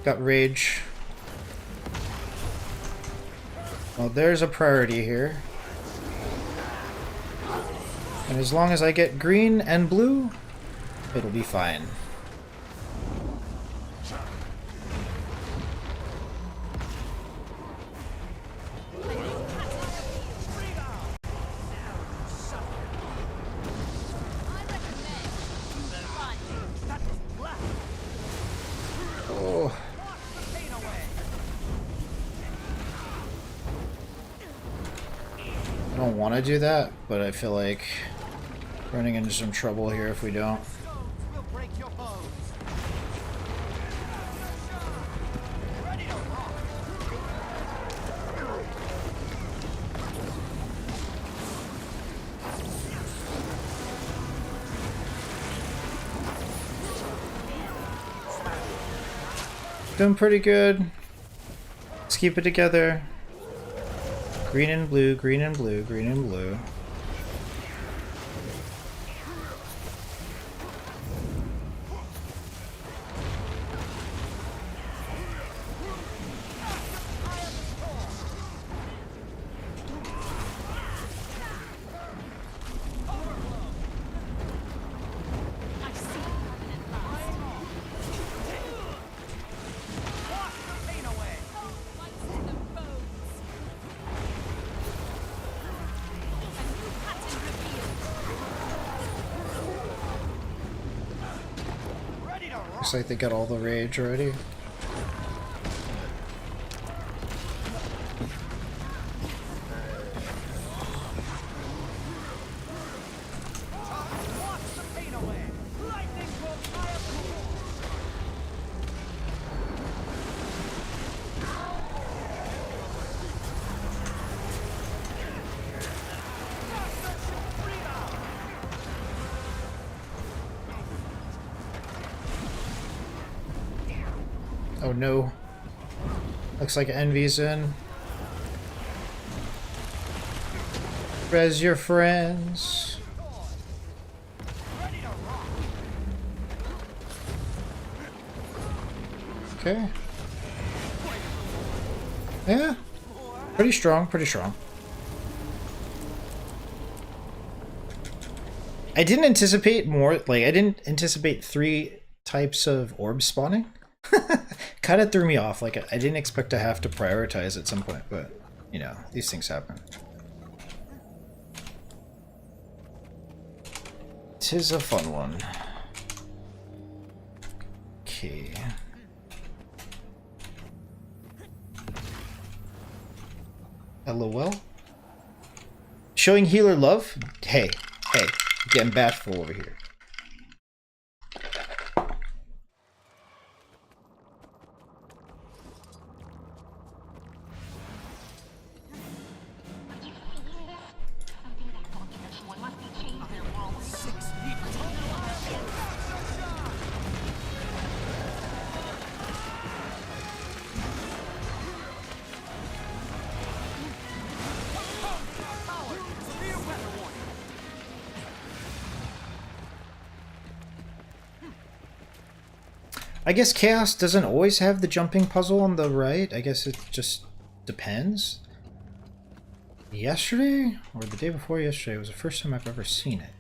Got rage. Well, there's a priority here. And as long as I get green and blue, it'll be fine. Oh. I don't want to do that, but I feel like running into some trouble here if we don't. Doing pretty good. Let's keep it together. Green and blue, green and blue, green and blue. Looks like they got all the rage already. Oh no. Looks like Envy's in. Res your friends. Okay. Yeah. Pretty strong, pretty strong. I didn't anticipate more, like, I didn't anticipate 3 types of orbs spawning. Kind of threw me off. Like, I didn't expect to have to prioritize at some point, but, you know, these things happen. 'Tis a fun one. Okay. LOL? Showing healer love? Hey, getting bashful over here. I guess Chaos doesn't always have the jumping puzzle on the right. I guess it just depends. Yesterday, or the day before yesterday, was the first time I've ever seen it.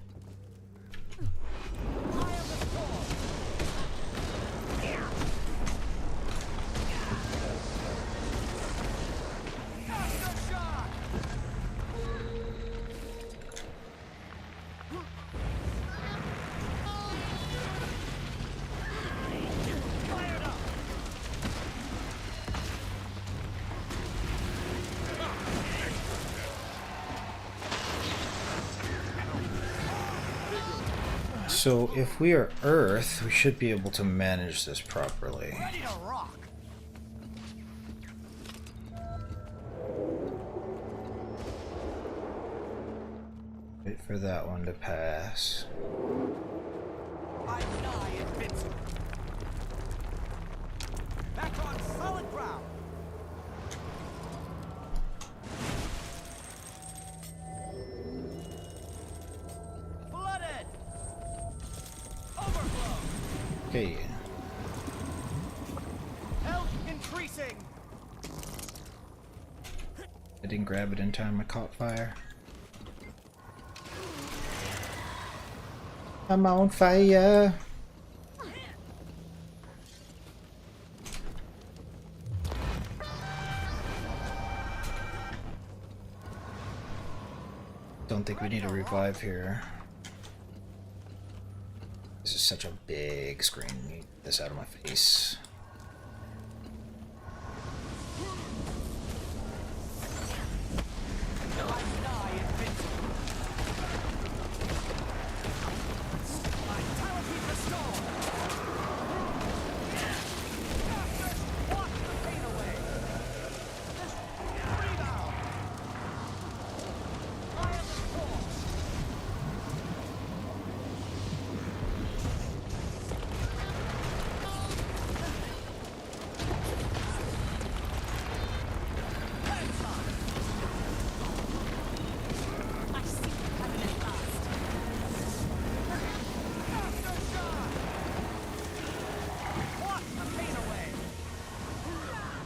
So if we are Earth, we should be able to manage this properly. Ready to rock. Wait for that one to pass. I know Okay. Health increasing. I didn't grab it in time, I caught fire. I'm on fire. Don't think we need a revive here. This is such a big screen. Get this out of my face.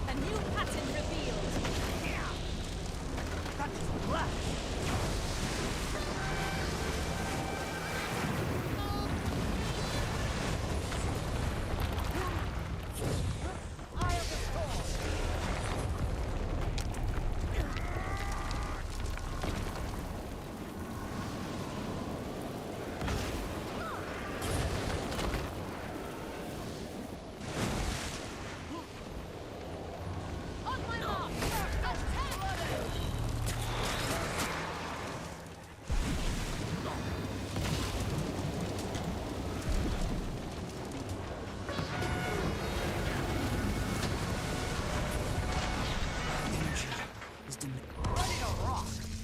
A new pattern revealed.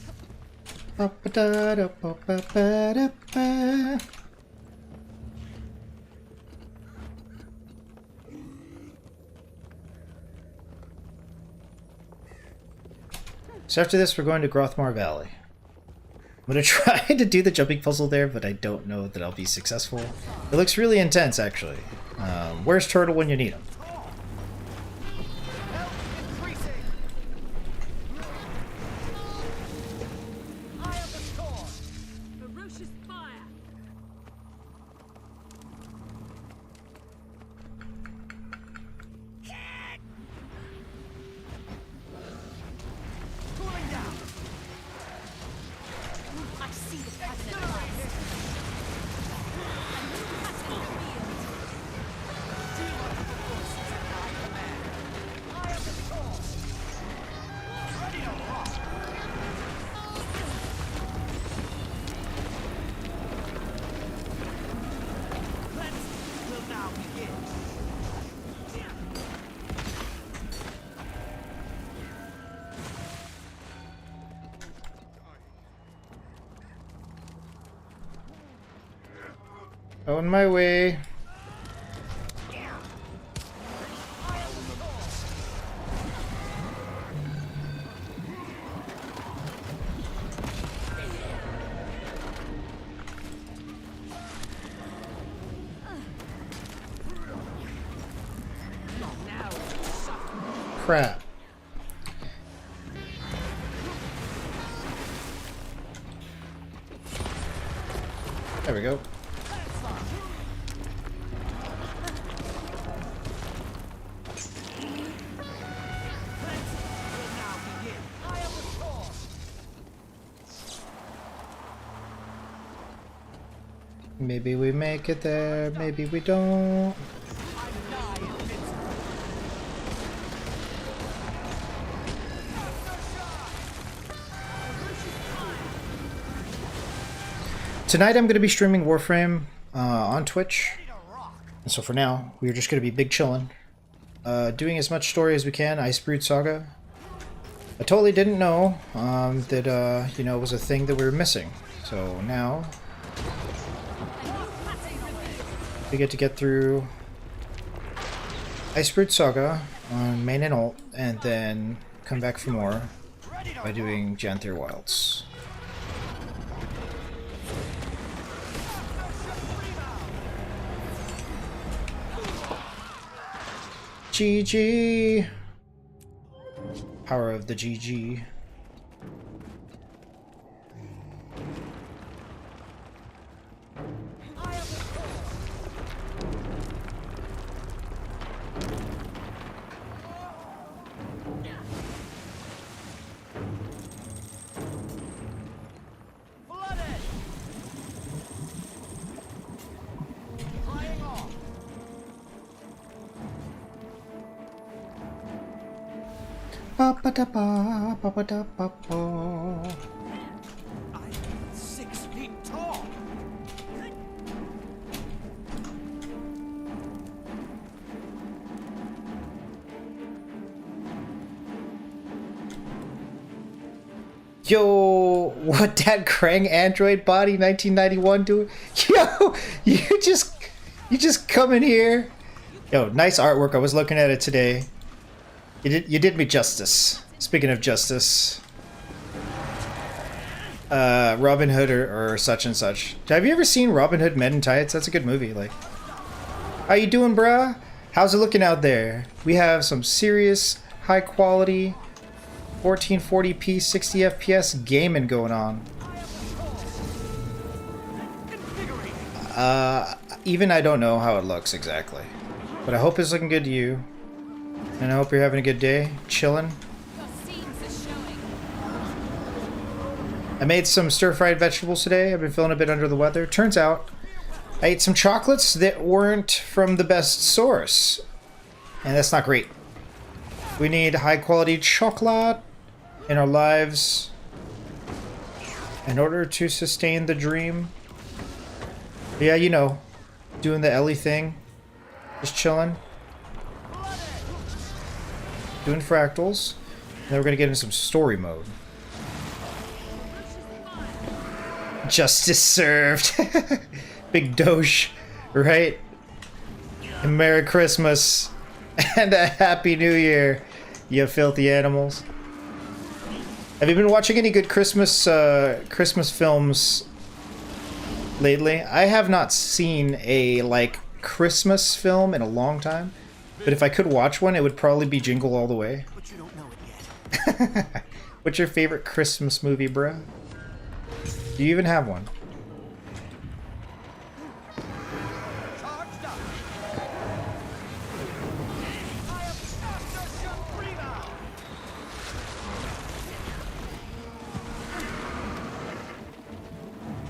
On my mark. Ba-ba-da-da-ba-ba-ba-da-ba. So after this, we're going to Grothmar Valley. I'm going to try to do the jumping puzzle there, but I don't know that I'll be successful. It looks really intense, actually. Where's Turtle when you need him? Ferocious fire. I see the pattern at last. A new pattern revealed. On my way. Crap. There we go. Maybe we make it there, maybe we don't. Tonight I'm going to be streaming Warframe on Twitch. And so for now, we're just going to be big chillin'. Doing as much story as we can, Icebrood Saga. I totally didn't know that, you know, it was a thing that we were missing. So now we get through Icebrood Saga on main and alt, and then come back for more by doing Janther Wilds. GG. Power of the GG. Ba-ba-da-ba, ba-ba-da-ba-ba. I'm 6 feet tall. Yo, what that Krang android body 1991 doing? Yo, you just come in here. Yo, nice artwork. I was looking at it today. You did me justice. Speaking of justice, Robin Hood or such and such. Have you ever seen Robin Hood Men in Tights? That's a good movie. Like, how you doing, bruh? How's it looking out there? We have some serious, high quality, 1440p, 60 FPS gaming going on. Even I don't know how it looks exactly, but I hope it's looking good to you. And I hope you're having a good day, chilling. I made some stir-fried vegetables today. I've been feeling a bit under the weather. Turns out, I ate some chocolates that weren't from the best source. And that's not great. We need high-quality chocolate in our lives in order to sustain the dream. Yeah, you know, doing the Ellie thing. Just chilling. Doing fractals. And then we're gonna get into some story mode. Justice served. Big doge, right? And Merry Christmas and a Happy New Year, you filthy animals. Have you been watching any good Christmas films lately? I have not seen a Christmas film in a long time. But if I could watch one, it would probably be Jingle All the Way. But you don't know it yet. What's your favorite Christmas movie, bruh? Do you even have one? Charged up. I am Master Suprema.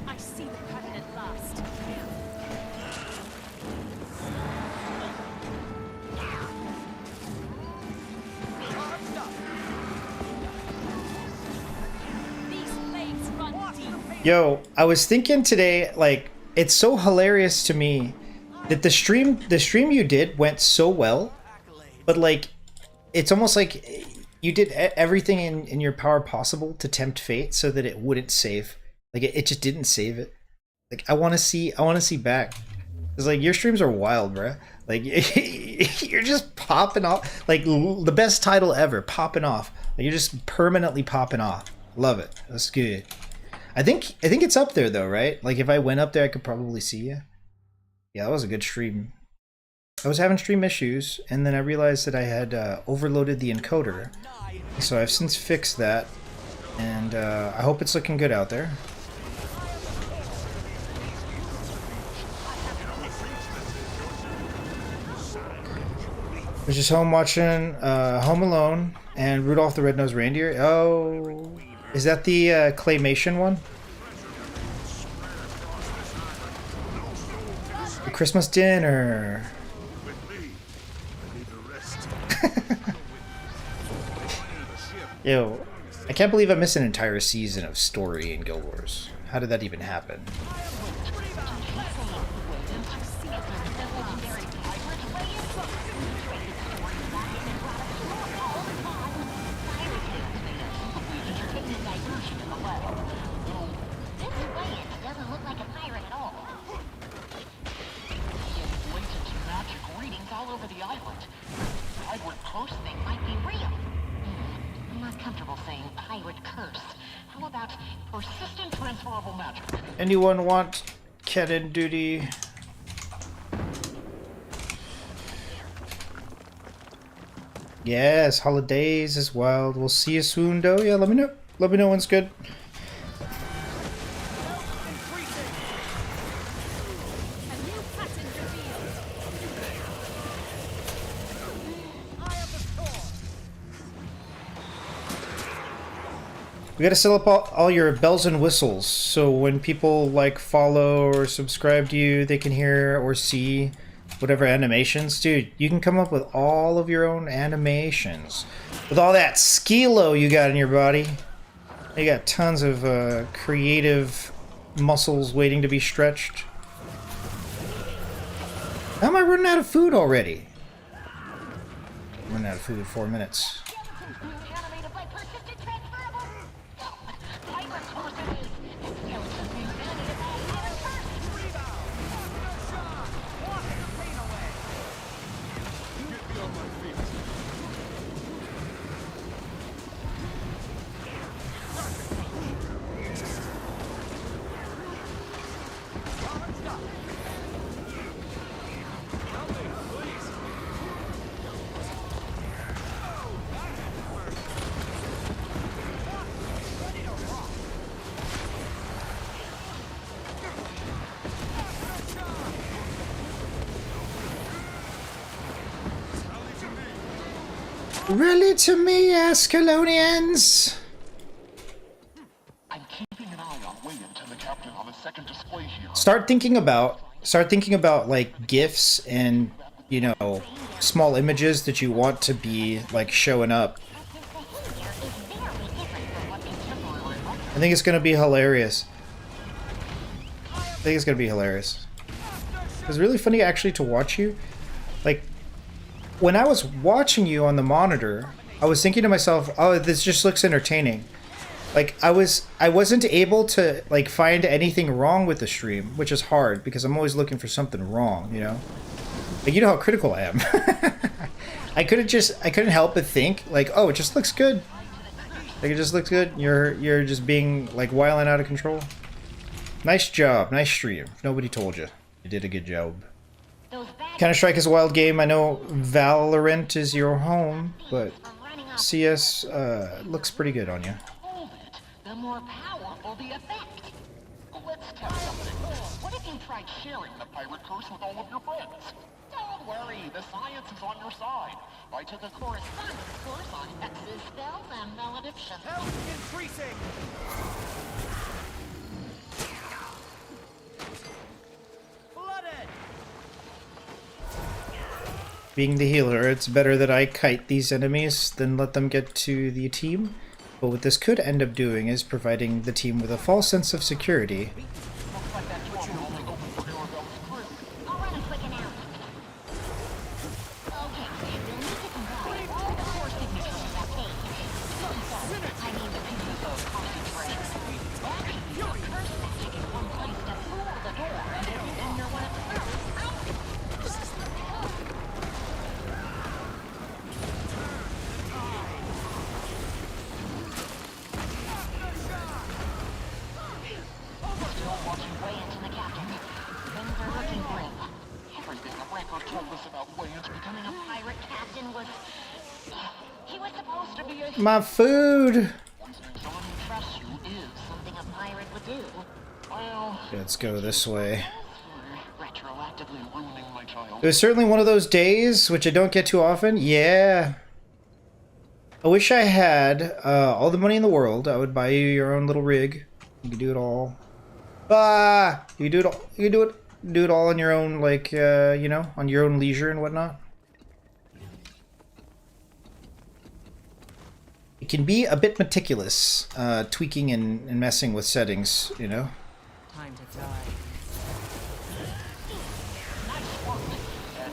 I see the pattern at last. Charged up. These flames run deep. Yo, I was thinking today, like, it's so hilarious to me that the stream you did went so well, but like, it's almost like you did everything in your power possible to tempt fate so that it wouldn't save. Like, it just didn't save it. Like, I want to see back. It's like, your streams are wild, bruh. Like, you're just popping off. Like, the best title ever, popping off. Like, you're just permanently popping off. Love it. That's good. I think it's up there though, right? Like, if I went up there, I could probably see you. Yeah, that was a good stream. I was having stream issues, and then I realized that I had overloaded the encoder. So I've since fixed that, and I hope it's looking good out there. I was just home watching Home Alone and Rudolph the Red-Nosed Reindeer. Oh, is that the claymation one? The Christmas dinner. Yo, I can't believe I missed an entire season of story in Guild Wars. How did that even happen? Anyone want cannon duty? Yes, holidays is wild. We'll see you soon, though. Yeah, let me know. Let me know when's good. A new pattern revealed. Eye of the storm. We gotta set up all your bells and whistles, so when people like follow or subscribe to you, they can hear or see whatever animations. Dude, you can come up with all of your own animations. With all that skilo you got in your body, you got tons of creative muscles waiting to be stretched. How am I running out of food already? I'm running out of food in 4 minutes. Animated by persistent transferable. Pirate's version is intelligent being animated by pirate first. Rebound. No shot. Wash the pain away. Get me on my feet. Charged up. Help me, please. Ready to rock. Really to me, Ascalonians? I'm keeping an eye on William and the captain on the second display here. Start thinking about like GIFs and, you know, small images that you want to be like showing up. I think it's gonna be hilarious. It's really funny actually to watch you. Like, when I was watching you on the monitor, I was thinking to myself, oh, this just looks entertaining. Like, I wasn't able to like find anything wrong with the stream, which is hard because I'm always looking for something wrong, you know? Like, you know how critical I am. I couldn't help but think like, oh, it just looks good. Like, it just looks good. You're just being like wilding out of control. Nice job, nice stream. If nobody told you, you did a good job. Counter-Strike is a wild game. I know Valorant is your home, but CS looks pretty good on you. Hold it, the more powerful the effect. Let's test something. What if you tried sharing the pirate curse with all of your friends? Don't worry, the science is on your side. I took a correspondence course on hexes, spells, and maledictions. Health increasing. Flooded. Being the healer, it's better that I kite these enemies than let them get to the team. But what this could end up doing is providing the team with a false sense of security. Looks like that door will only open for Arabella's crew. I'll run a quick announcement. Okay, you'll need to combine all the core signatures of that page. I mean the pieces of concentration. Actually, your curse magic is one place to fool the door, and then you're one of the first. Still watching way into the captain. Things are looking grim. Everything the Breaker told us about Wayne's becoming a pirate captain was... He was supposed to be a... My food! Poisoning someone who trusts you is something a pirate would do. Well... Let's go this way. Retroactively ruining my child. It was certainly one of those days, which I don't get too often. Yeah. I wish I had all the money in the world. I would buy you your own little rig. You could do it all. Ah! You do it all. You do it all on your own, like, you know, on your own leisure and whatnot. It can be a bit meticulous, tweaking and messing with settings, you know. Time to die.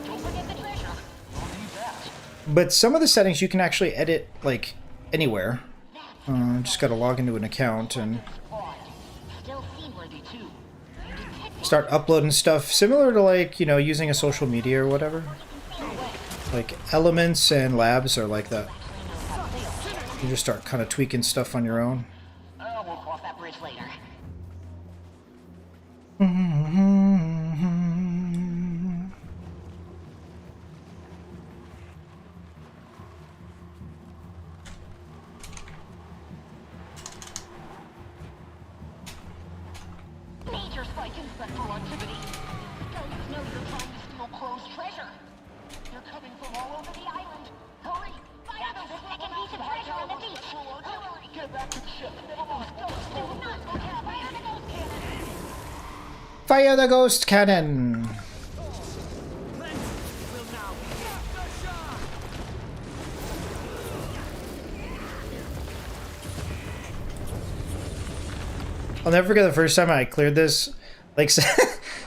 Don't forget the treasure. You'll need that. But some of the settings you can actually edit, like, anywhere. Just gotta log into an account and Still seaworthy too. start uploading stuff, similar to, like, you know, using a social media or whatever. Like, Elements and Labs are like that. You just start kind of tweaking stuff on your own. We'll cross that bridge later. detecting spectral activity. Ghosts know you're trying to steal Crow's treasure. They're coming from all over the island. Hurry! Fire the second piece of treasure on the beach! Hurry! Get back to the ship! Those ghosts do not look at fire the ghost cannon! Fire the ghost cannon! Will now be aftershock! I'll never forget the first time I cleared this. Like,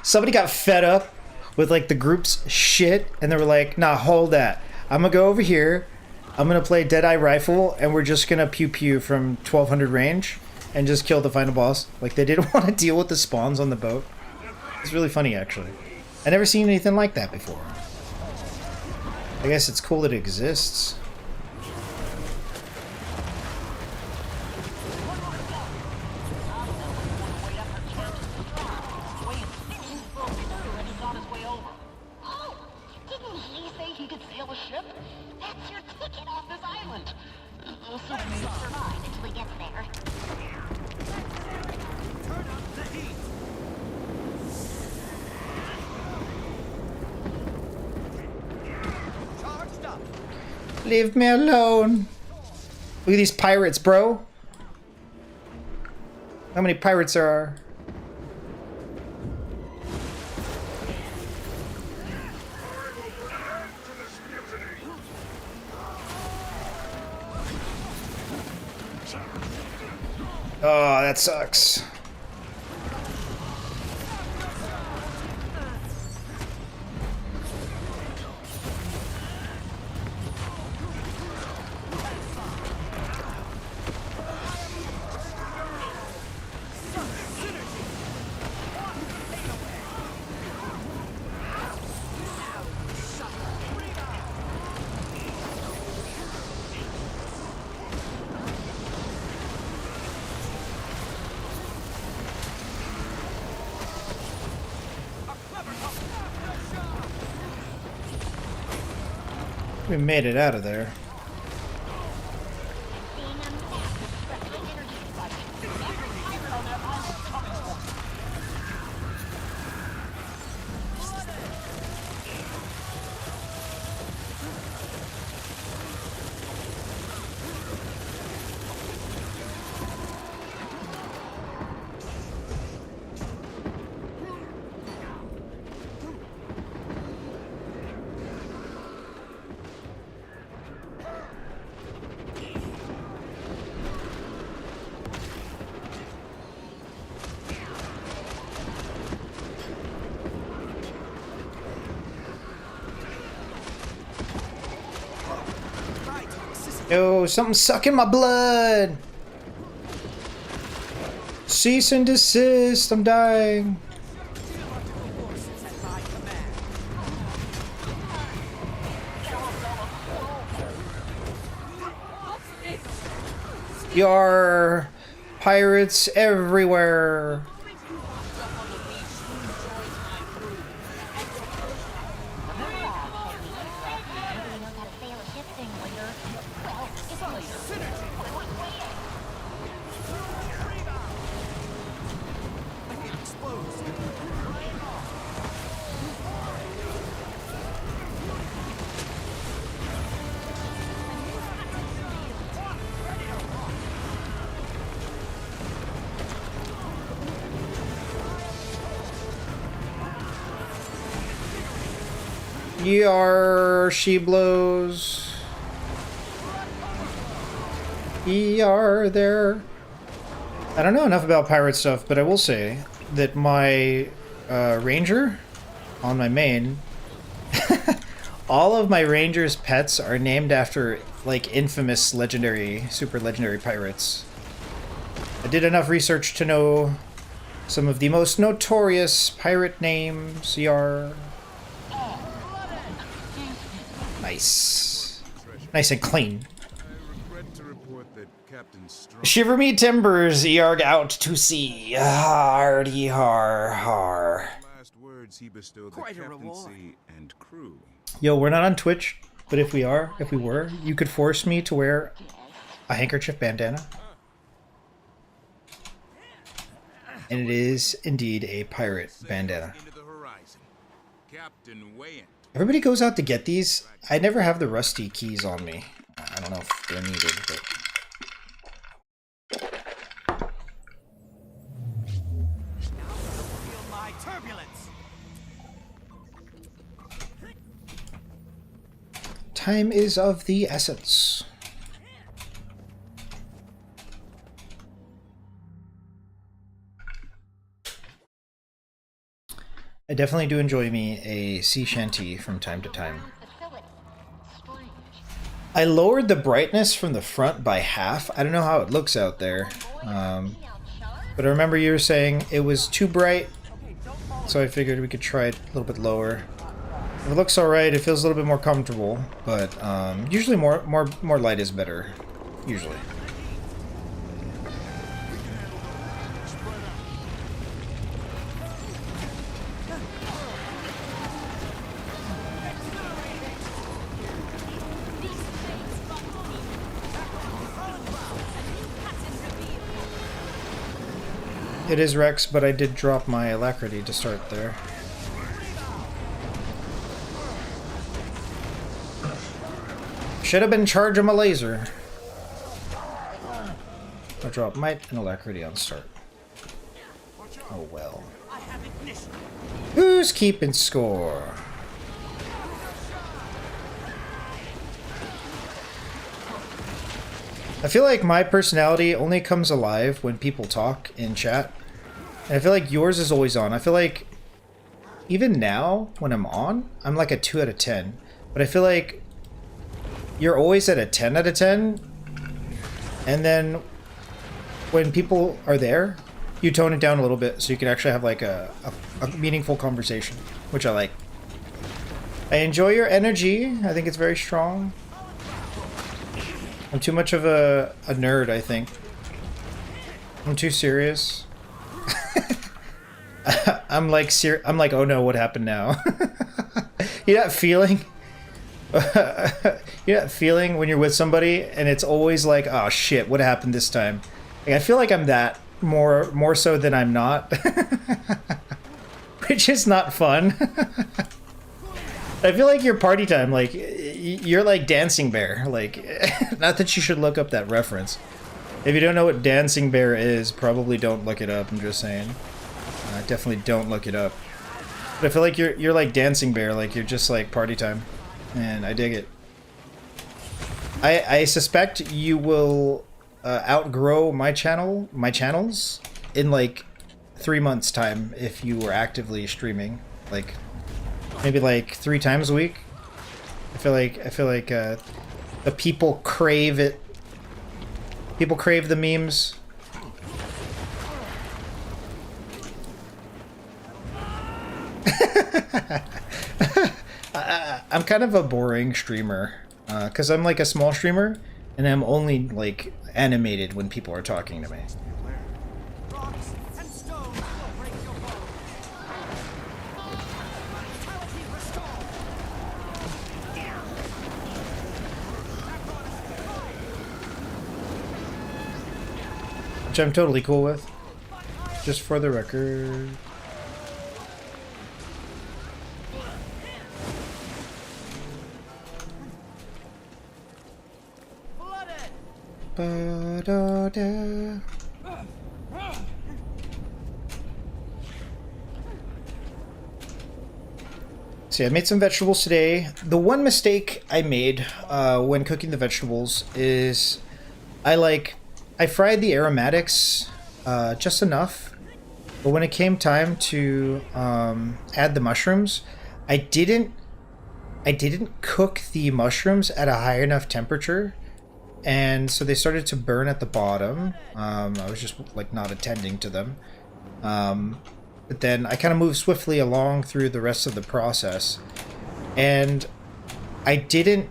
somebody got fed up with like the group's shit, and they were like, "Nah, hold that. I'm gonna go over here. I'm gonna play Deadeye Rifle, and we're just gonna pew pew from 1200 range, and just kill the final boss." Like, they didn't want to deal with the spawns on the boat. It's really funny, actually. I never seen anything like that before. I guess it's cool that it exists. Oh, didn't he say he could sail a ship? That's your ticket off this island. Assuming he survives until he gets there. Turn up the heat! Charged up! Leave me alone. Look at these pirates, bro. How many pirates there are? Oh, that sucks. We made it out of there. Yo, something's sucking my blood. Cease and desist. I'm dying. Your pirates everywhere. Yar, she blows. Yar there. I don't know enough about pirate stuff, but I will say that my ranger on my main, all of my ranger's pets are named after like infamous legendary, super legendary pirates. I did enough research to know some of the most notorious pirate names. Yar. Nice. Nice and clean. Shiver me timbers, yarg out to sea. Hardy har har. Quite a reward. Yo, we're not on Twitch, but if we were, you could force me to wear a handkerchief bandana. And it is indeed a pirate bandana. Into the horizon. Captain Wayne. Everybody goes out to get these. I never have the rusty keys on me. I don't know if they're needed, but... Feel my turbulence. Time is of the essence. I definitely do enjoy me a sea shanty from time to time. Facility. Strange. I lowered the brightness from the front by half. I don't know how it looks out there. But I remember you were saying it was too bright, so I figured we could try it a little bit lower. If it looks alright, it feels a little bit more comfortable, but usually more light is better. Usually. It is Rex, but I did drop my alacrity to start there. Should have been in charge of my laser. I dropped might and alacrity on start. Oh well. Who's keeping score? I feel like my personality only comes alive when people talk in chat. And I feel like yours is always on. I feel like even now when I'm on, I'm like a 2 out of 10. But I feel like you're always at a 10 out of 10. And then when people are there, you tone it down a little bit so you can actually have like a meaningful conversation, which I like. I enjoy your energy. I think it's very strong. I'm too much of a nerd, I think. I'm too serious. I'm like, oh no, what happened now? You know that feeling? You know that feeling when you're with somebody and it's always like, oh shit, what happened this time? Like, I feel like I'm that more so than I'm not. Which is not fun. I feel like your party time, like, you're like Dancing Bear. Like, not that you should look up that reference. If you don't know what Dancing Bear is, probably don't look it up, I'm just saying. Definitely don't look it up. But I feel like you're like Dancing Bear, like, you're just like party time. And I dig it. I suspect you will outgrow my channels in like 3 months' time if you were actively streaming. Like, maybe like 3 times a week. I feel like the people crave it. People crave the memes. I'm kind of a boring streamer because I'm like a small streamer and I'm only like animated when people are talking to me. Rocks and stones will break your bones. Vitality restored. Which I'm totally cool with. Just for the record. Ba-da-da. See, I made some vegetables today. The one mistake I made when cooking the vegetables is I fried the aromatics just enough, but when it came time to add the mushrooms, I didn't cook the mushrooms at a high enough temperature. And so they started to burn at the bottom. I was just like not attending to them. But then I kind of moved swiftly along through the rest of the process. And I didn't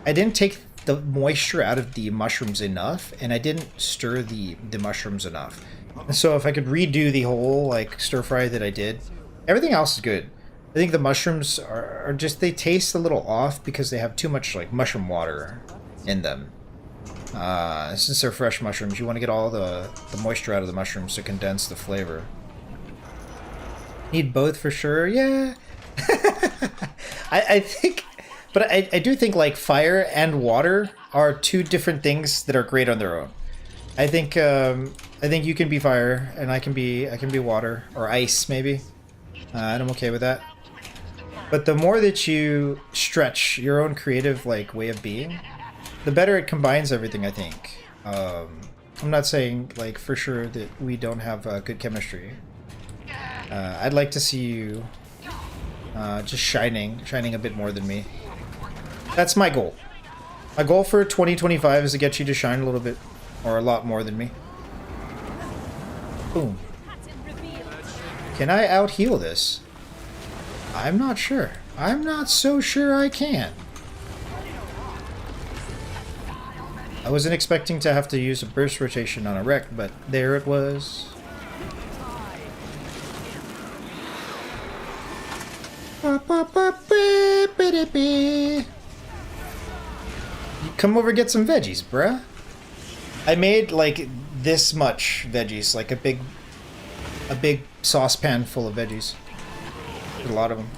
take the moisture out of the mushrooms enough, and I didn't stir the mushrooms enough. And so if I could redo the whole like stir fry that I did, everything else is good. I think the mushrooms are just, they taste a little off because they have too much like mushroom water in them. Since they're fresh mushrooms, you want to get all the moisture out of the mushrooms to condense the flavor. Need both for sure, yeah. I think, but I do think like fire and water are two different things that are great on their own. I think you can be fire and I can be water or ice maybe, and I'm okay with that. But the more that you stretch your own creative like way of being, the better it combines everything. I think. I'm not saying like for sure that we don't have good chemistry. I'd like to see you just shining a bit more than me. That's my goal. My goal for 2025 is to get you to shine a little bit, or a lot more than me. Boom. Can I out-heal this? I'm not sure. I'm not so sure I can. I wasn't expecting to have to use a burst rotation on a wreck, but there it was. Come over, get some veggies, bruh. I made like this much veggies, like a big saucepan full of veggies. A lot of them.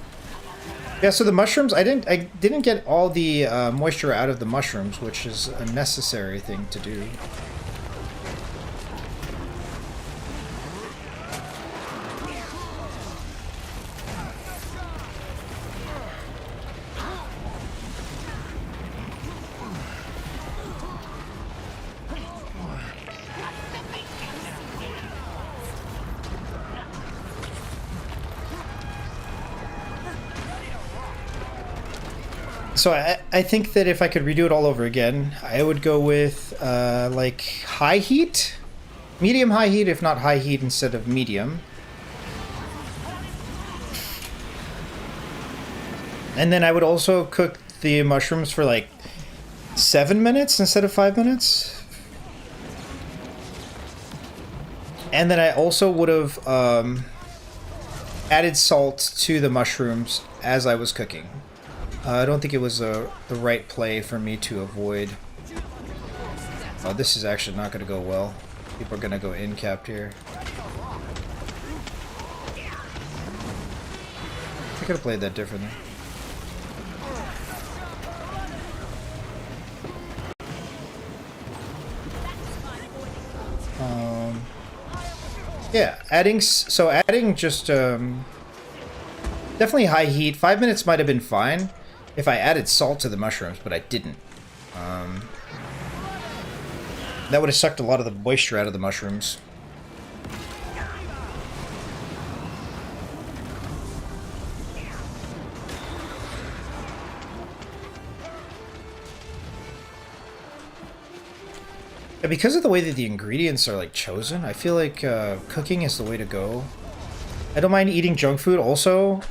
Yeah, so the mushrooms, I didn't get all the moisture out of the mushrooms, which is a necessary thing to do. So I think that if I could redo it all over again, I would go with like high heat, medium high heat, if not high heat instead of medium. And then I would also cook the mushrooms for like 7 minutes instead of 5 minutes. And then I also would have added salt to the mushrooms as I was cooking. I don't think it was the right play for me to avoid. Oh, this is actually not going to go well. People are going to go in-capped here. I could have played that differently. Yeah, adding just definitely high heat. 5 minutes might have been fine if I added salt to the mushrooms, but I didn't. That would have sucked a lot of the moisture out of the mushrooms. Yeah, because of the way that the ingredients are like chosen, I feel like cooking is the way to go. I don't mind eating junk food. Also,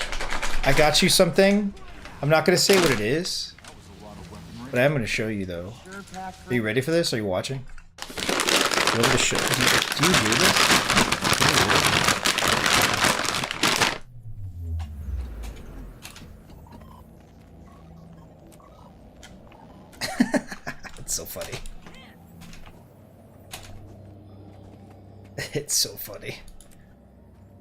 I got you something. I'm not going to say what it is, but I am going to show you, though. Are you ready for this? Are you watching? Do you hear this? It's so funny. It's so funny.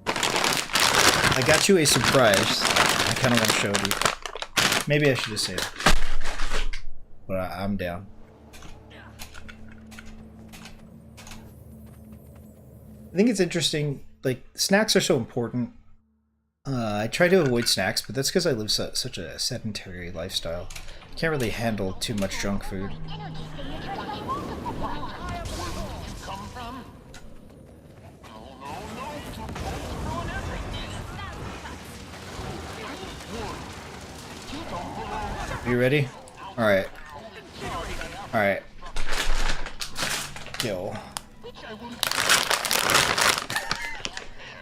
I got you a surprise. I kind of want to show you. Maybe I should just say it. But I'm down. I think it's interesting. Like, snacks are so important. I try to avoid snacks, but that's because I live such a sedentary lifestyle. I can't really handle too much junk food. You ready? Alright. Alright. Yo.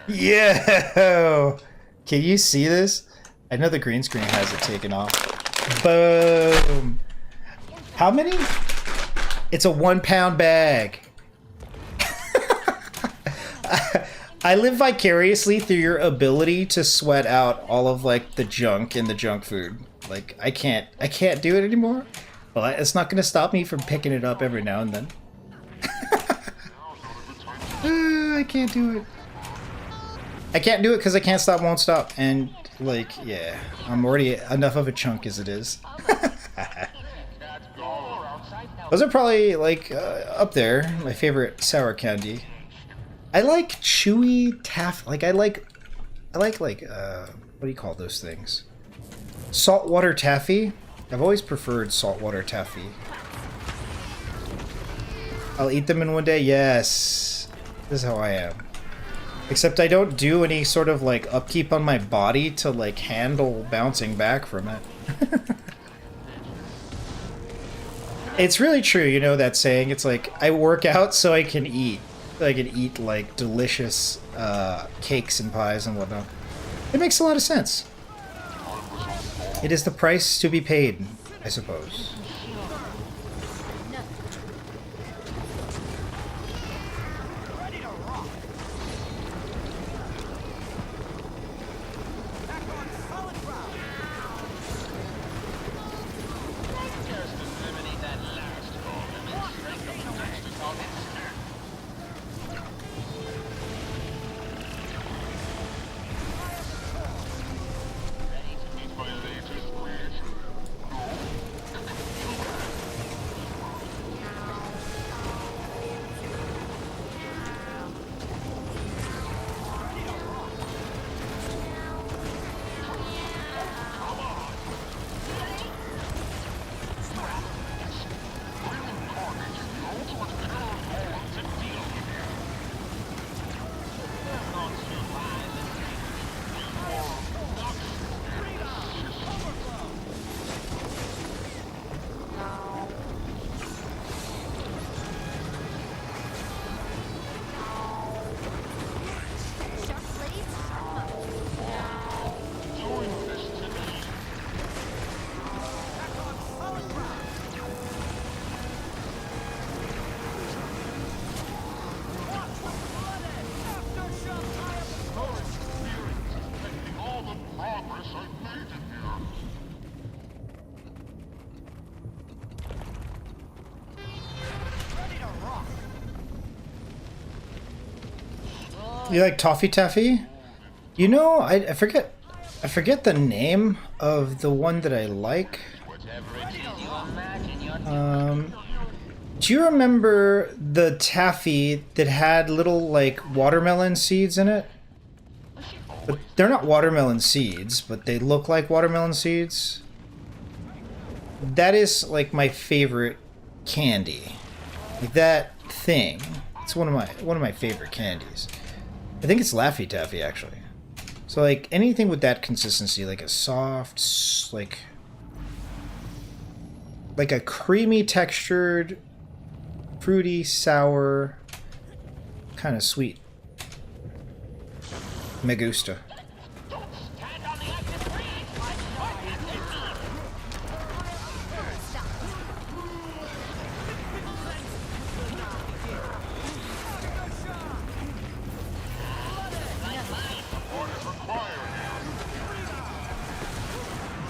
Yo! Can you see this? I know the green screen has it taken off. Boom! How many? It's a 1 pound bag. I live vicariously through your ability to sweat out all of like the junk in the junk food. Like I can't do it anymore. But it's not going to stop me from picking it up every now and then. I can't do it. I can't do it because I can't stop, won't stop. And, like, yeah. I'm already enough of a chunk as it is. Those are probably, like, up there. My favorite sour candy. I like chewy taffy. Like, I like, what do you call those things? Saltwater taffy. I've always preferred saltwater taffy. I'll eat them in one day. Yes. This is how I am. Except I don't do any sort of, like, upkeep on my body to, like, handle bouncing back from it. It's really true, you know that saying? It's like, I work out so I can eat. I can eat, like, delicious cakes and pies and whatnot. It makes a lot of sense. It is the price to be paid, I suppose. You like Toffee Taffy? You know, I forget the name of the one that I like. Do you remember the taffy that had little, like, watermelon seeds in it? But they're not watermelon seeds, but they look like watermelon seeds. That is, like, my favorite candy. Like, that thing. It's one of my favorite candies. I think it's Laffy Taffy, actually. So, like, anything with that consistency, like a soft, like a creamy textured, fruity, sour, kind of sweet. Me gusta.